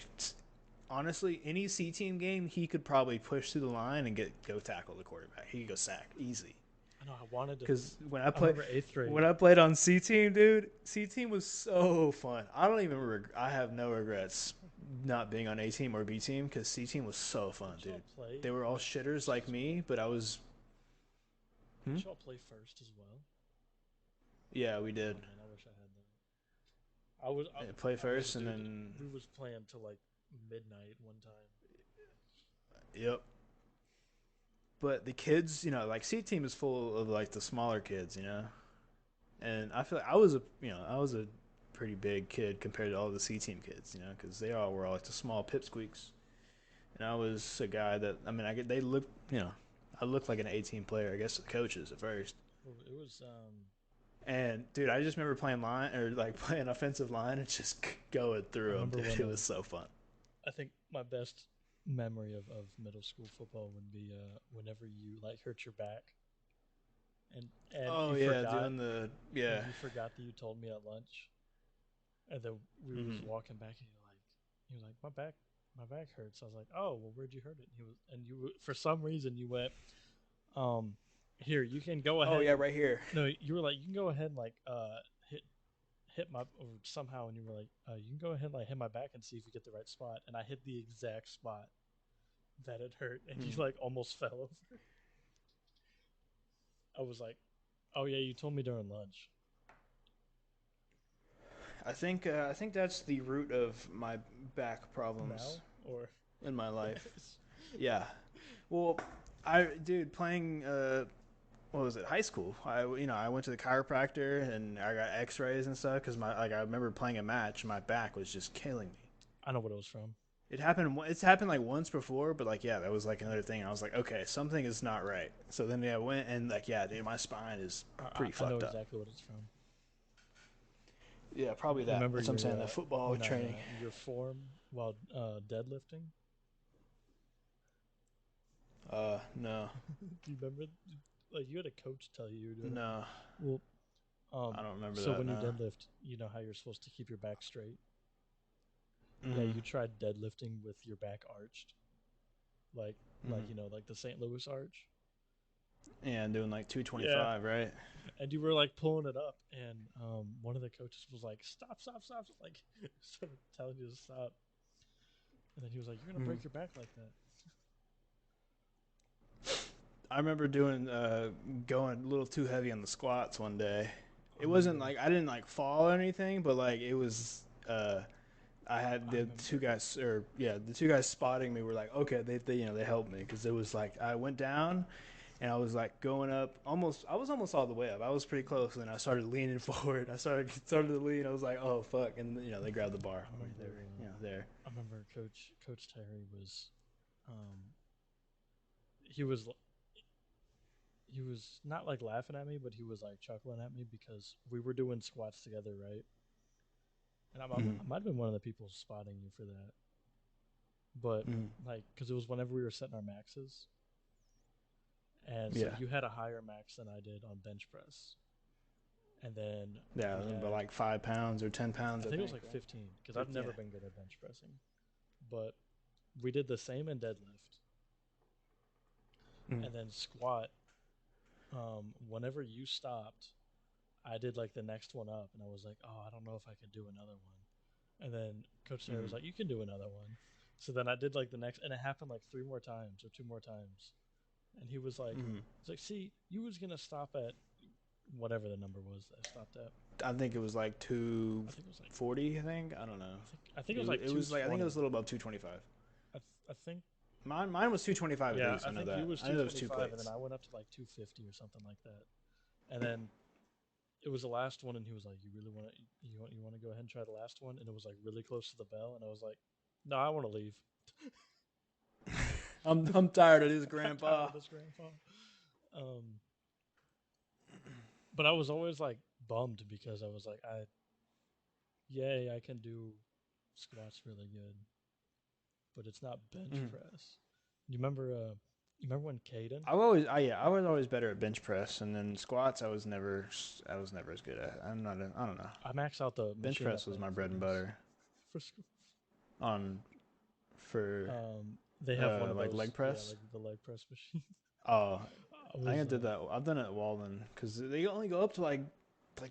Speaker 1: honestly, any C team game, he could probably push through the line and go tackle the quarterback. He could go sack easy.
Speaker 2: I know. I wanted to.
Speaker 1: Because
Speaker 2: I remember eighth grade.
Speaker 1: when I played on C team, dude, C team was so fun. I don't even I have no regrets not being on A team or B team because C team was so fun,
Speaker 2: Didn't
Speaker 1: dude.
Speaker 2: y'all play
Speaker 1: They were all
Speaker 2: like
Speaker 1: shitters
Speaker 2: first
Speaker 1: like
Speaker 2: as well?
Speaker 1: me, but I was. Hmm?
Speaker 2: Didn't y'all play first as well?
Speaker 1: Yeah, we did.
Speaker 2: Oh man, I wish I had that. I was I,
Speaker 1: Yeah, play
Speaker 2: I was
Speaker 1: first and
Speaker 2: dude.
Speaker 1: then.
Speaker 2: We was playing till like midnight one time.
Speaker 1: Yep. But the kids, like C team is full of like the smaller kids. And I feel like I was a pretty big kid compared to all the C team kids, because they all were all like the small pipsqueaks. And I was a guy that they look I looked like an 18 player, I guess, to the coaches at first.
Speaker 2: It was
Speaker 1: And dude, I just remember playing line or like playing offensive line and just going
Speaker 2: I
Speaker 1: through them,
Speaker 2: remember
Speaker 1: dude.
Speaker 2: when
Speaker 1: It was so fun.
Speaker 2: I think my best memory of middle school football would be whenever you like hurt your back and
Speaker 1: Oh
Speaker 2: you
Speaker 1: yeah,
Speaker 2: forgot
Speaker 1: doing the
Speaker 2: and
Speaker 1: yeah.
Speaker 2: you forgot that you told me at lunch, and then we was
Speaker 1: Mm-hmm.
Speaker 2: walking back and he was like my back hurts. I was like, oh well, where'd you hurt it? And you for some reason you went um here you can go
Speaker 1: Oh
Speaker 2: ahead
Speaker 1: yeah,
Speaker 2: and
Speaker 1: right here.
Speaker 2: no, you were like, you can go ahead and like hit my or somehow, and you were like, you can go ahead and like hit my back and see if you get the right spot, and I hit the exact spot that it hurt, and you
Speaker 1: Mm.
Speaker 2: like almost fell over. I was like, Oh yeah, you told me during lunch.
Speaker 1: I think that's the root of my back problems
Speaker 2: Now or
Speaker 1: in my life.
Speaker 2: yes.
Speaker 1: Yeah. Well, dude, playing what was it, high school? I went to the chiropractor and I got X-rays and stuff because I remember playing a match and my back was just killing me.
Speaker 2: I know what it was from.
Speaker 1: It happened. It's happened like once before, but like yeah, that was like another thing. I was like, okay, something is not right. So then yeah, I went and like yeah, dude, my spine is pretty
Speaker 2: I know
Speaker 1: fucked up.
Speaker 2: exactly what it's from.
Speaker 1: Yeah, probably
Speaker 2: You
Speaker 1: that.
Speaker 2: remember
Speaker 1: That's what I'm
Speaker 2: your
Speaker 1: saying. The football training.
Speaker 2: your form while deadlifting?
Speaker 1: No,
Speaker 2: Do you remember? Like you had a coach tell you you were doing it wrong.
Speaker 1: no,
Speaker 2: Well,
Speaker 1: I don't remember
Speaker 2: so
Speaker 1: that.
Speaker 2: when you
Speaker 1: No.
Speaker 2: deadlift, you know how you're supposed to keep your back straight. Yeah,
Speaker 1: Mm-hmm.
Speaker 2: you tried deadlifting with your back arched, like
Speaker 1: Mm-hmm.
Speaker 2: like the St. Louis arch.
Speaker 1: Yeah, doing like
Speaker 2: Yeah,
Speaker 1: 225, right?
Speaker 2: and you were like pulling it up, and one of the coaches was like, "Stop, stop, stop!" Like, sort of telling you to stop, and then he was like, "You're gonna
Speaker 1: Mm-hmm.
Speaker 2: break your back like that."
Speaker 1: I remember doing going a little too heavy on the squats one day.
Speaker 2: I
Speaker 1: It wasn't
Speaker 2: remember.
Speaker 1: like I didn't like fall or anything, but like it was. I had
Speaker 2: I
Speaker 1: the two
Speaker 2: remember.
Speaker 1: guys, or yeah, the two guys spotting me were like, okay, they helped me because it was like I went down and I was like going up almost. I was almost all the way up. I was pretty close, and then I started leaning forward. I started to lean. I was like, oh fuck, and they grabbed the bar.
Speaker 2: I
Speaker 1: I mean, they
Speaker 2: remember.
Speaker 1: were there.
Speaker 2: I remember Coach Terry was, um, he was he was not like laughing at me, but he was like chuckling at me because we were doing squats together, right? And
Speaker 1: Mm-hmm.
Speaker 2: I might have been one of the people spotting you for that, but
Speaker 1: Mm-hmm.
Speaker 2: like because it was whenever we were setting our maxes, and so
Speaker 1: Yeah,
Speaker 2: you had a higher max than I did on bench press, and then
Speaker 1: yeah,
Speaker 2: we
Speaker 1: but
Speaker 2: had
Speaker 1: like 5 pounds or 10 pounds,
Speaker 2: I
Speaker 1: I
Speaker 2: think it was
Speaker 1: think,
Speaker 2: like
Speaker 1: right?
Speaker 2: 15 because I've
Speaker 1: 50,
Speaker 2: never
Speaker 1: yeah.
Speaker 2: been good at bench pressing, but we did the same in deadlift,
Speaker 1: Mm-hmm.
Speaker 2: and then squat. Whenever you stopped, I did like the next one up, and I was like, oh, I don't know if I could do another one. And then Coach Terry
Speaker 1: Mm-hmm.
Speaker 2: was like, you can do another one. So then I did like the next, and it happened like three more times or two more times. And
Speaker 1: Mm-hmm.
Speaker 2: he's like, see, you was gonna stop at whatever the number was that I stopped at.
Speaker 1: I think it was like
Speaker 2: I think it was like
Speaker 1: 240. I think I don't know.
Speaker 2: I think it was like
Speaker 1: It
Speaker 2: two
Speaker 1: was like I think it was
Speaker 2: twenty.
Speaker 1: a little above 225.
Speaker 2: I think
Speaker 1: Mine was 225 at
Speaker 2: yeah,
Speaker 1: least.
Speaker 2: I
Speaker 1: I know
Speaker 2: think you
Speaker 1: that.
Speaker 2: was
Speaker 1: I know
Speaker 2: two
Speaker 1: there was
Speaker 2: twenty
Speaker 1: two
Speaker 2: five, and then
Speaker 1: plates.
Speaker 2: I went up to like 250 or something like that. And then it was the last one, and he was like, "You really want to you want to go ahead and try the last one?" And it was like really close to the bell, and I was like, "No, I want to leave.
Speaker 1: I'm tired of this,
Speaker 2: I'm tired
Speaker 1: Grandpa.
Speaker 2: of this, Grandpa." Um, but I was always like bummed because I was like, yay, I can do squats really good, but it's not bench
Speaker 1: Mm.
Speaker 2: press. You remember? You remember when Caden?
Speaker 1: I was always better at bench press, and then squats. I was never as good at. I don't know.
Speaker 2: I maxed out the
Speaker 1: Bench
Speaker 2: machine at
Speaker 1: press was
Speaker 2: Planet
Speaker 1: my bread and
Speaker 2: Fitness
Speaker 1: butter.
Speaker 2: for school.
Speaker 1: On for
Speaker 2: They have one of
Speaker 1: like
Speaker 2: those,
Speaker 1: leg
Speaker 2: yeah,
Speaker 1: press.
Speaker 2: like the leg press machine.
Speaker 1: Oh,
Speaker 2: I
Speaker 1: I think I
Speaker 2: was
Speaker 1: did that. I've done it at Walden because they only go up to like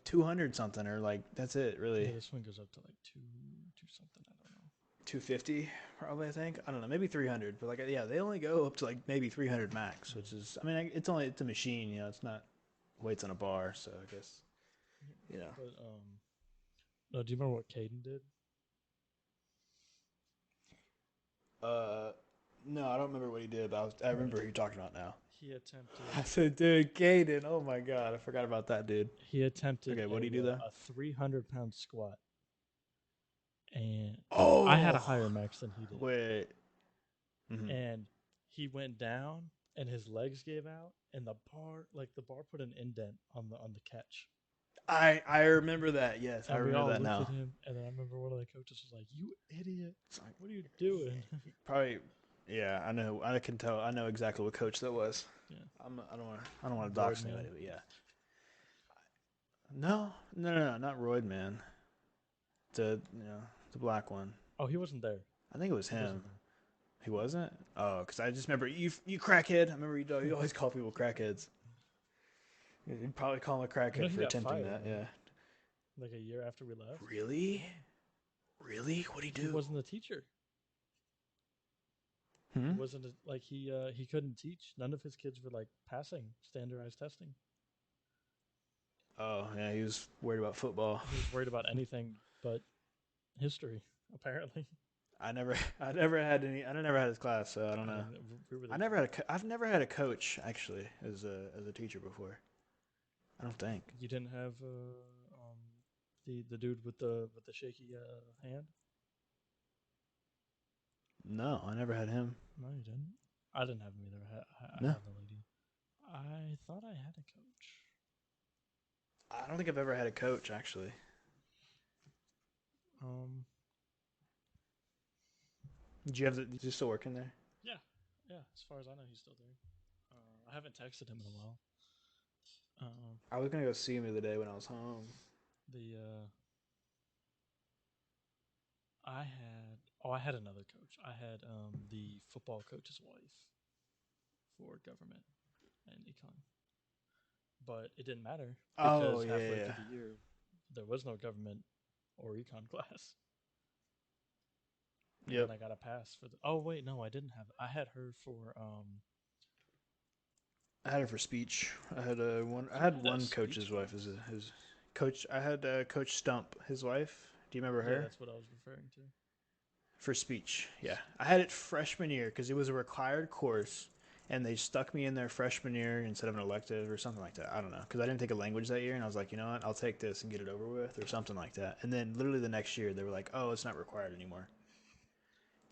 Speaker 1: 200 something or like that's it
Speaker 2: yeah,
Speaker 1: really.
Speaker 2: this one goes up to like two something. I don't know.
Speaker 1: 250 probably. I think I don't know, maybe 300, but like yeah, they only go up to like maybe 300 max, which
Speaker 2: Yeah.
Speaker 1: is I mean it's a machine, it's not weights on a bar, so I guess you know.
Speaker 2: But no, do you remember what Caden did?
Speaker 1: Uh, no, I don't remember what he did, but I
Speaker 2: All right.
Speaker 1: remember who you're talking about now.
Speaker 2: He
Speaker 1: I
Speaker 2: attempted
Speaker 1: said, dude, Caden. Oh my god, I forgot about that dude.
Speaker 2: he attempted
Speaker 1: Okay, what do you do though?
Speaker 2: a 300-pound squat, and I had a
Speaker 1: Oh,
Speaker 2: higher max than he did,
Speaker 1: wait. Mm-hmm.
Speaker 2: and he went down, and his legs gave out, and the bar put an indent on the catch,
Speaker 1: I remember that. Yes, I
Speaker 2: and we
Speaker 1: remember
Speaker 2: all
Speaker 1: that
Speaker 2: looked at
Speaker 1: now.
Speaker 2: him, and then I remember one of the coaches was like, "You idiot!
Speaker 1: It's like
Speaker 2: What are you doing?"
Speaker 1: probably. Yeah, I know. I can tell. I know exactly what coach that was.
Speaker 2: Yeah,
Speaker 1: I don't want to
Speaker 2: Royd
Speaker 1: dox
Speaker 2: man.
Speaker 1: anybody, but yeah. No, not Royd, man. The black one.
Speaker 2: Oh, he wasn't there.
Speaker 1: I think it was
Speaker 2: He wasn't
Speaker 1: him.
Speaker 2: there.
Speaker 1: He wasn't. Oh, because I just remember you crackhead. I remember you always call people crackheads. You'd probably call him a
Speaker 2: You know,
Speaker 1: crackhead
Speaker 2: he
Speaker 1: for
Speaker 2: got
Speaker 1: attempting
Speaker 2: fired,
Speaker 1: that.
Speaker 2: right?
Speaker 1: Yeah.
Speaker 2: Like a year after we left.
Speaker 1: Really? Really? What'd he
Speaker 2: He
Speaker 1: do?
Speaker 2: wasn't a teacher. He
Speaker 1: Hmm.
Speaker 2: wasn't he couldn't teach. None of his kids were like passing standardized testing.
Speaker 1: Oh yeah, he was worried about football.
Speaker 2: He was worried about anything but history, apparently.
Speaker 1: I never had any. I never had his class, so I don't
Speaker 2: I
Speaker 1: know.
Speaker 2: mean, we were
Speaker 1: I
Speaker 2: the
Speaker 1: never had a. I've never had a coach actually as a teacher before. I don't think.
Speaker 2: you didn't have the dude with the shaky hand.
Speaker 1: No, I never had him.
Speaker 2: No, you didn't. I didn't have him either. I
Speaker 1: No,
Speaker 2: had the lady. I thought I had a coach.
Speaker 1: I don't think I've ever had a coach actually.
Speaker 2: Um,
Speaker 1: Did you have? Did you still work in there?
Speaker 2: yeah, yeah. As far as I know, he's still there. I haven't texted him in a while. Um,
Speaker 1: I was gonna go see him the other day when I was home.
Speaker 2: the I had another coach. I had the football coach's wife for government and econ, but it didn't matter
Speaker 1: Oh
Speaker 2: because
Speaker 1: yeah,
Speaker 2: halfway
Speaker 1: yeah.
Speaker 2: through the year there was no government or econ class, and then
Speaker 1: Yep.
Speaker 2: I got a pass for the. Oh wait, no, I didn't have. I had her for
Speaker 1: I had it for speech. I had one. I
Speaker 2: You
Speaker 1: had
Speaker 2: had a
Speaker 1: one
Speaker 2: speech
Speaker 1: coach's wife as
Speaker 2: class?
Speaker 1: his coach. I had Coach Stump, his wife. Do you remember
Speaker 2: Yeah,
Speaker 1: her?
Speaker 2: that's what I was referring to.
Speaker 1: For speech. Yeah, I had it freshman year because it was a required course, and they stuck me in there freshman year instead of an elective or something like that. I don't know because I didn't take a language that year, and I was like, you know what, I'll take this and get it over with or something like that. And then literally the next year they were like, oh, it's not required anymore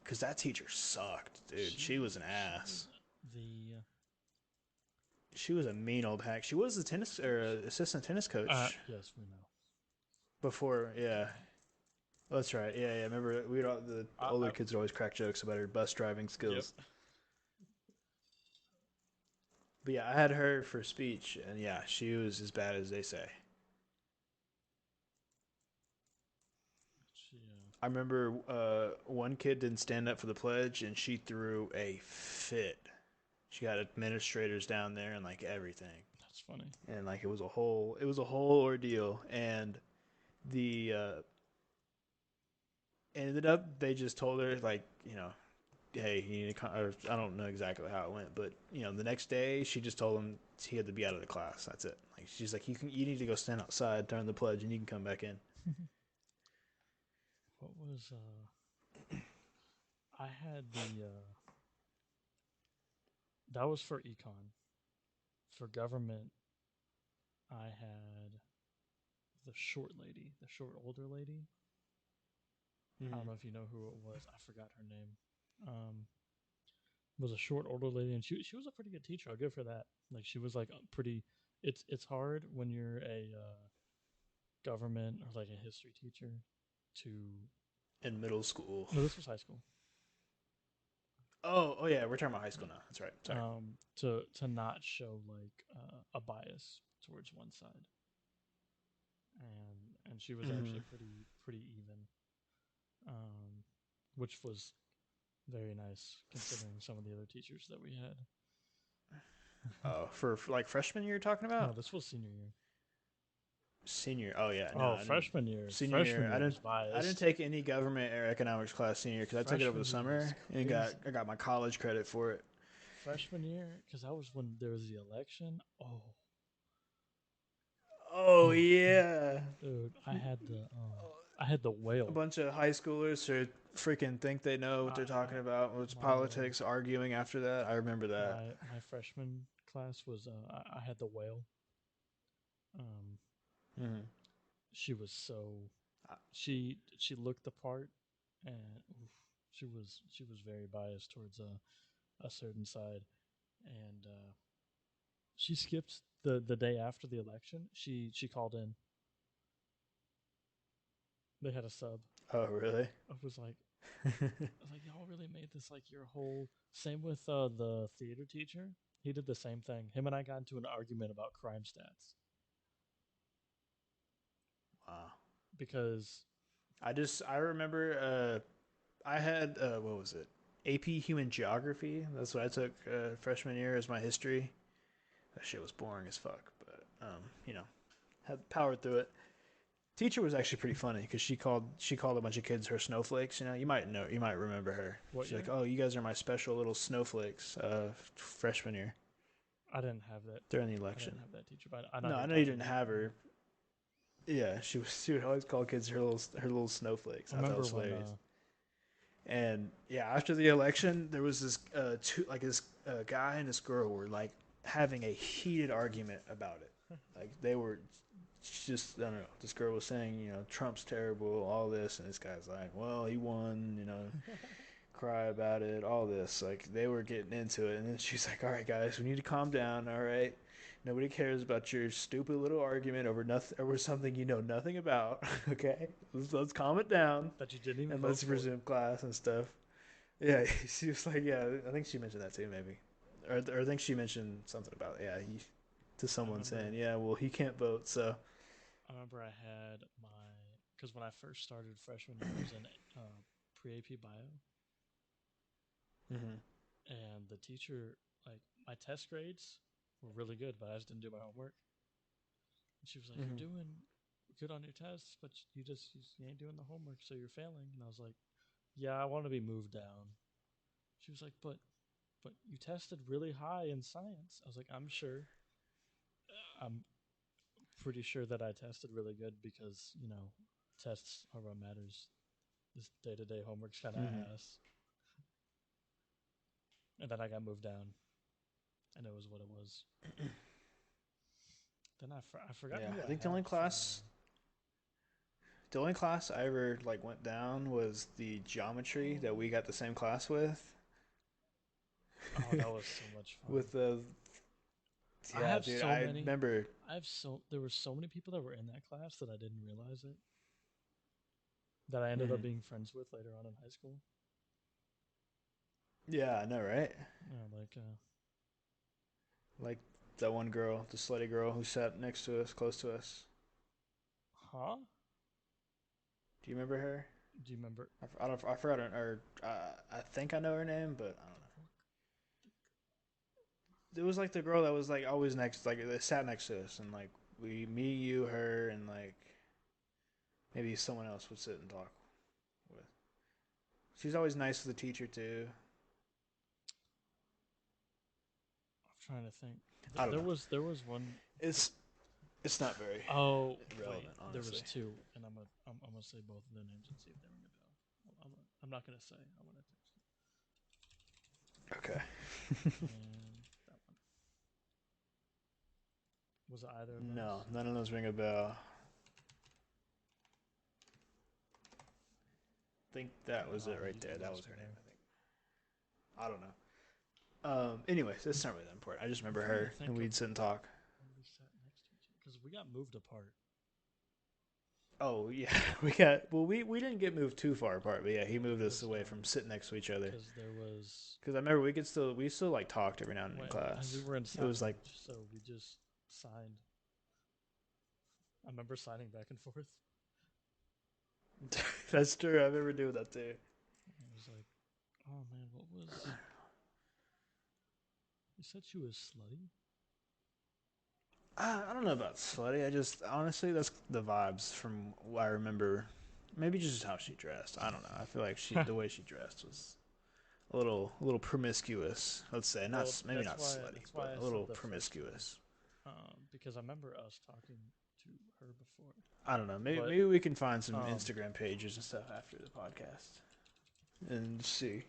Speaker 1: because that teacher sucked, dude. She was an
Speaker 2: She was
Speaker 1: ass.
Speaker 2: the
Speaker 1: She was a mean old hack. She was the tennis or assistant tennis coach
Speaker 2: yes, we know.
Speaker 1: before. Yeah,
Speaker 2: Um,
Speaker 1: that's right. Yeah, yeah. Remember, we all the older
Speaker 2: I
Speaker 1: kids would always crack jokes about her bus driving
Speaker 2: yep.
Speaker 1: skills. But yeah, I had her for speech, and yeah, she was as bad as they say.
Speaker 2: She
Speaker 1: I remember one kid didn't stand up for the pledge, and she threw a fit. She got administrators down there and like everything,
Speaker 2: that's funny.
Speaker 1: and like it was a whole ordeal. And the ended up they just told her like hey, you need to or I don't know exactly how it went, but the next day she just told him he had to be out of the class. That's it. Like she's like, you need to go stand outside during the pledge, and you can come back in.
Speaker 2: What was I had the that was for econ. For government, I had the short lady, the short older lady. I don't
Speaker 1: Mm-hmm.
Speaker 2: know if you know who it was. I forgot her name. Um, was a short older lady, and she was a pretty good teacher. I'll give her that. Like she was like pretty. It's hard when you're a government or like a history teacher to.
Speaker 1: In middle school.
Speaker 2: No, this was high school.
Speaker 1: Oh yeah, we're talking about high school now. That's right. Sorry.
Speaker 2: To not show like a bias towards one side, and she was
Speaker 1: Mm-hmm.
Speaker 2: actually pretty even, um, which was very nice considering some of the other teachers that we had.
Speaker 1: Oh, for like freshman year you're talking
Speaker 2: No,
Speaker 1: about?
Speaker 2: this was senior year.
Speaker 1: Senior. Oh yeah, no,
Speaker 2: Oh,
Speaker 1: I didn't.
Speaker 2: freshman year.
Speaker 1: Senior
Speaker 2: Freshman
Speaker 1: year,
Speaker 2: year was
Speaker 1: I didn't
Speaker 2: biased.
Speaker 1: take any government or economics class senior year because I took it over the
Speaker 2: Freshman year was
Speaker 1: summer and got
Speaker 2: crazy.
Speaker 1: I got my college credit for it.
Speaker 2: Freshman year, because that was when there was the election. Oh,
Speaker 1: Oh
Speaker 2: dude,
Speaker 1: yeah,
Speaker 2: dude, I had the
Speaker 1: a
Speaker 2: whale.
Speaker 1: bunch of high schoolers who freaking think they know what they're
Speaker 2: I
Speaker 1: talking about. It's
Speaker 2: my
Speaker 1: politics, arguing after that. I remember that.
Speaker 2: my freshman class was I had the whale. Um,
Speaker 1: Mm-hmm.
Speaker 2: she was so she looked the part, and oof, she was very biased towards a certain side, and she skipped the day after the election. She called in. They had a sub.
Speaker 1: Oh really?
Speaker 2: I was like, y'all really made this like your whole. Same with the theater teacher. He did the same thing. Him and I got into an argument about crime stats
Speaker 1: Wow.
Speaker 2: because
Speaker 1: I remember I had what was it? AP Human Geography. That's what I took freshman year as my history. That shit was boring as fuck, but had powered through it. Teacher was actually pretty funny because she called a bunch of kids her snowflakes. You might remember her.
Speaker 2: what
Speaker 1: She's like,
Speaker 2: year?
Speaker 1: "Oh, you guys are my special little snowflakes." Freshman year
Speaker 2: I didn't have that.
Speaker 1: during the
Speaker 2: I didn't
Speaker 1: election.
Speaker 2: have that teacher, but I know
Speaker 1: No,
Speaker 2: who
Speaker 1: I
Speaker 2: you're
Speaker 1: know you
Speaker 2: talking
Speaker 1: didn't
Speaker 2: about.
Speaker 1: have her. Yeah, she would always call kids her little snowflakes.
Speaker 2: I
Speaker 1: I thought it
Speaker 2: remember
Speaker 1: was
Speaker 2: when
Speaker 1: hilarious. And yeah, after the election, there was this this guy and this girl were like having a heated argument about it. Like they were just I don't know. This girl was saying Trump's terrible, all this, and this guy's like, well, he won, cry about it, all this. Like they were getting into it, and then she's like, "All right, guys, we need to calm down. All right, nobody cares about your stupid little argument over nothing over something you know nothing about. Okay, let's calm it down
Speaker 2: that you didn't even
Speaker 1: and
Speaker 2: vote
Speaker 1: let's
Speaker 2: for.
Speaker 1: resume class and stuff." Yeah, she was like, "Yeah, I think she mentioned that too, maybe." Or I think she mentioned something about to
Speaker 2: I
Speaker 1: someone saying,
Speaker 2: remember
Speaker 1: "Yeah, well, he can't vote, so."
Speaker 2: I remember I had because when I first started freshman year, I was in pre AP bio,
Speaker 1: Hmm.
Speaker 2: and the teacher like my test grades were really good, but I just didn't do my homework. And she was like, "You're
Speaker 1: Hmm.
Speaker 2: doing good on your tests, but you ain't doing the homework, so you're failing." And I was like, "Yeah, I want to be moved down." She was like, "But you tested really high in science." I was like, "I'm sure. I'm pretty sure that I tested really good because tests are what matters. This day to day homework's kind of
Speaker 1: Hmm.
Speaker 2: ass." And then I got moved down, and it was what it was. Then I forgot
Speaker 1: Yeah,
Speaker 2: who
Speaker 1: I
Speaker 2: I
Speaker 1: think
Speaker 2: had for.
Speaker 1: the only class I ever like went down was the geometry that we
Speaker 2: Oh,
Speaker 1: got the same class with.
Speaker 2: oh, that was so much fun.
Speaker 1: With the
Speaker 2: I
Speaker 1: Yeah,
Speaker 2: have
Speaker 1: dude,
Speaker 2: so
Speaker 1: I
Speaker 2: many.
Speaker 1: remember.
Speaker 2: There were so many people that were in that class that I didn't realize it. That I ended up
Speaker 1: Mhm.
Speaker 2: being friends with later on in high school.
Speaker 1: Yeah, I know, right?
Speaker 2: Like,
Speaker 1: Like that one girl, the slutty girl who sat next to us, close to us.
Speaker 2: huh?
Speaker 1: Do you remember her?
Speaker 2: Do you remember?
Speaker 1: I don't. I forgot her. I think I know her name, but I don't know. It was like the girl that was like always next, like they sat next to us, and like me, you, her, and like maybe someone else would sit and talk with. She's always nice to the teacher too.
Speaker 2: I'm trying to think.
Speaker 1: I don't
Speaker 2: There
Speaker 1: know.
Speaker 2: was one.
Speaker 1: It's it's not very
Speaker 2: Oh wait,
Speaker 1: relevant,
Speaker 2: there was
Speaker 1: honestly.
Speaker 2: two, and I'm gonna say both of their names and see if they ring a bell. I'm not gonna say. I'm gonna text it.
Speaker 1: Okay.
Speaker 2: And that one was it either of
Speaker 1: No,
Speaker 2: those?
Speaker 1: none of those ring a bell. I think that was it
Speaker 2: Oh,
Speaker 1: right there.
Speaker 2: you
Speaker 1: That
Speaker 2: lost
Speaker 1: was
Speaker 2: me
Speaker 1: her name,
Speaker 2: there.
Speaker 1: I think. I don't know. Anyways, it's not really that important. I just
Speaker 2: I'm
Speaker 1: remember
Speaker 2: trying to
Speaker 1: her, and
Speaker 2: think of
Speaker 1: we'd sit and talk.
Speaker 2: when we sat next to each other because we got moved apart.
Speaker 1: Oh yeah, we got. Well, we didn't get moved too far apart, but yeah, he moved us
Speaker 2: Because
Speaker 1: away from sitting next to each other.
Speaker 2: there was
Speaker 1: Because I remember we still like talked every now and then in
Speaker 2: when we
Speaker 1: class.
Speaker 2: were in
Speaker 1: It
Speaker 2: sign
Speaker 1: was like
Speaker 2: language, so we just signed. I remember signing back and forth.
Speaker 1: that's true. I remember doing that too.
Speaker 2: I was like, "Oh man, what was?" You said she was slutty.
Speaker 1: I don't know about slutty. I just honestly, that's the vibes from what I remember. Maybe just how she dressed. I don't know. I feel like the way she dressed was a little promiscuous. Let's say
Speaker 2: Well,
Speaker 1: maybe not slutty,
Speaker 2: that's why
Speaker 1: but
Speaker 2: I
Speaker 1: a
Speaker 2: said
Speaker 1: little
Speaker 2: the first one,
Speaker 1: promiscuous.
Speaker 2: because I remember us talking to her before.
Speaker 1: I don't know.
Speaker 2: But
Speaker 1: Maybe we can find some
Speaker 2: um,
Speaker 1: Instagram pages and stuff after the podcast and see.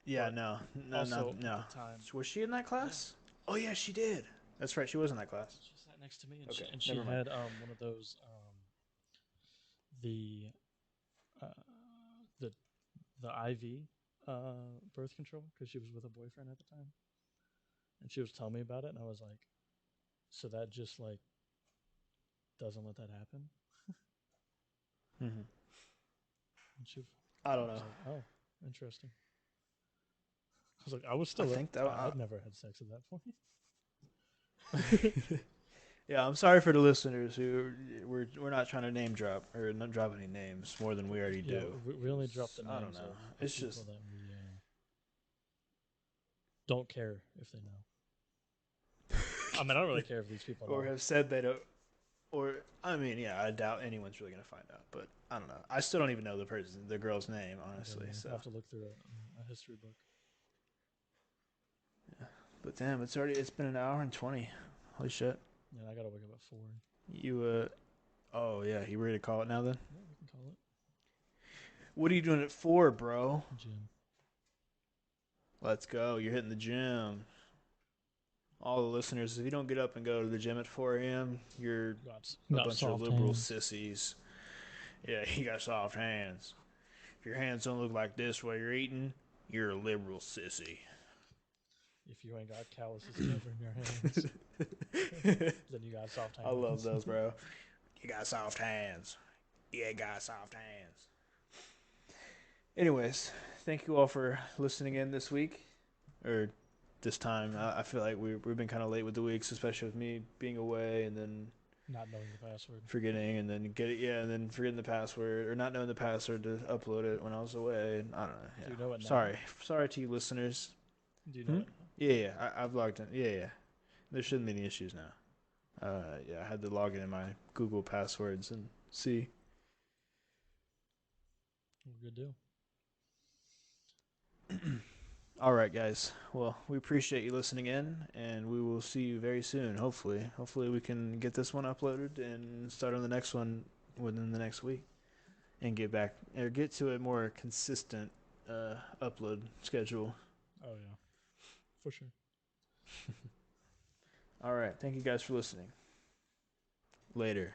Speaker 1: Yeah,
Speaker 2: but
Speaker 1: no, no, no,
Speaker 2: also at
Speaker 1: no.
Speaker 2: the time,
Speaker 1: Was she in that
Speaker 2: yeah,
Speaker 1: class? Oh yeah, she did. That's right. She was in that class.
Speaker 2: she sat next to me, and
Speaker 1: Okay,
Speaker 2: she
Speaker 1: never mind.
Speaker 2: had one of those the uh, the IV birth control because she was with a boyfriend at the time, and she was telling me about it, and I was like, so that just like doesn't let that happen.
Speaker 1: Hmm.
Speaker 2: And
Speaker 1: I
Speaker 2: I
Speaker 1: don't
Speaker 2: was
Speaker 1: know.
Speaker 2: like, oh, interesting. I was like, I was
Speaker 1: I
Speaker 2: still,
Speaker 1: think that.
Speaker 2: I'd never had sex at that point.
Speaker 1: Yeah, I'm sorry for the listeners who we're not trying to name drop or not drop any names more than we already
Speaker 2: Yeah,
Speaker 1: do.
Speaker 2: we only dropped
Speaker 1: Because
Speaker 2: the
Speaker 1: I don't
Speaker 2: names
Speaker 1: know.
Speaker 2: of
Speaker 1: It's
Speaker 2: people
Speaker 1: just
Speaker 2: that we don't care if they know. I mean, I don't really care if these people
Speaker 1: or
Speaker 2: know.
Speaker 1: have said they don't. Or I mean, yeah, I doubt anyone's really gonna find out. But I don't know. I still don't even know the girl's name,
Speaker 2: Yeah,
Speaker 1: honestly.
Speaker 2: yeah.
Speaker 1: So
Speaker 2: I have to look through a history book.
Speaker 1: yeah. But damn, it's been an hour and 20. Holy shit.
Speaker 2: Yeah, I gotta wake up at 4.
Speaker 1: You oh yeah, you ready to call it now then?
Speaker 2: Yeah, we can call it
Speaker 1: What are you doing it for, bro?
Speaker 2: gym.
Speaker 1: Let's go. You're hitting the gym. All the listeners, if you don't get up and go to the gym at 4 a.m., you're a
Speaker 2: Got
Speaker 1: bunch of
Speaker 2: soft
Speaker 1: liberal
Speaker 2: hands.
Speaker 1: sissies. Yeah, you got soft hands. If your hands don't look like this while you're eating, you're a liberal sissy.
Speaker 2: If you ain't got calluses covering your hands, then you got soft
Speaker 1: I love
Speaker 2: hands.
Speaker 1: those, bro. You got soft hands. You ain't got soft hands. Anyways, thank you all for listening in this week. Or this time. I feel like we've been kind of late with the weeks, especially with me being away and then
Speaker 2: Not knowing the password.
Speaker 1: forgetting and then and then forgetting the password or not knowing the password to upload it when I was away. And I don't know.
Speaker 2: Do
Speaker 1: Yeah.
Speaker 2: you know it now?
Speaker 1: Sorry to you listeners.
Speaker 2: Do you know
Speaker 1: Hmm?
Speaker 2: it now?
Speaker 1: Yeah. I've logged in. Yeah. There shouldn't be any issues now. Yeah, I had to log in my Google passwords and see.
Speaker 2: Well, good deal.
Speaker 1: All right, guys. Well, we appreciate you listening in, and we will see you very soon. Hopefully, we can get this one uploaded and start on the next one within the next week, and get back or get to a more consistent upload schedule.
Speaker 2: Oh yeah, for sure.
Speaker 1: All right. Thank you guys for listening. Later.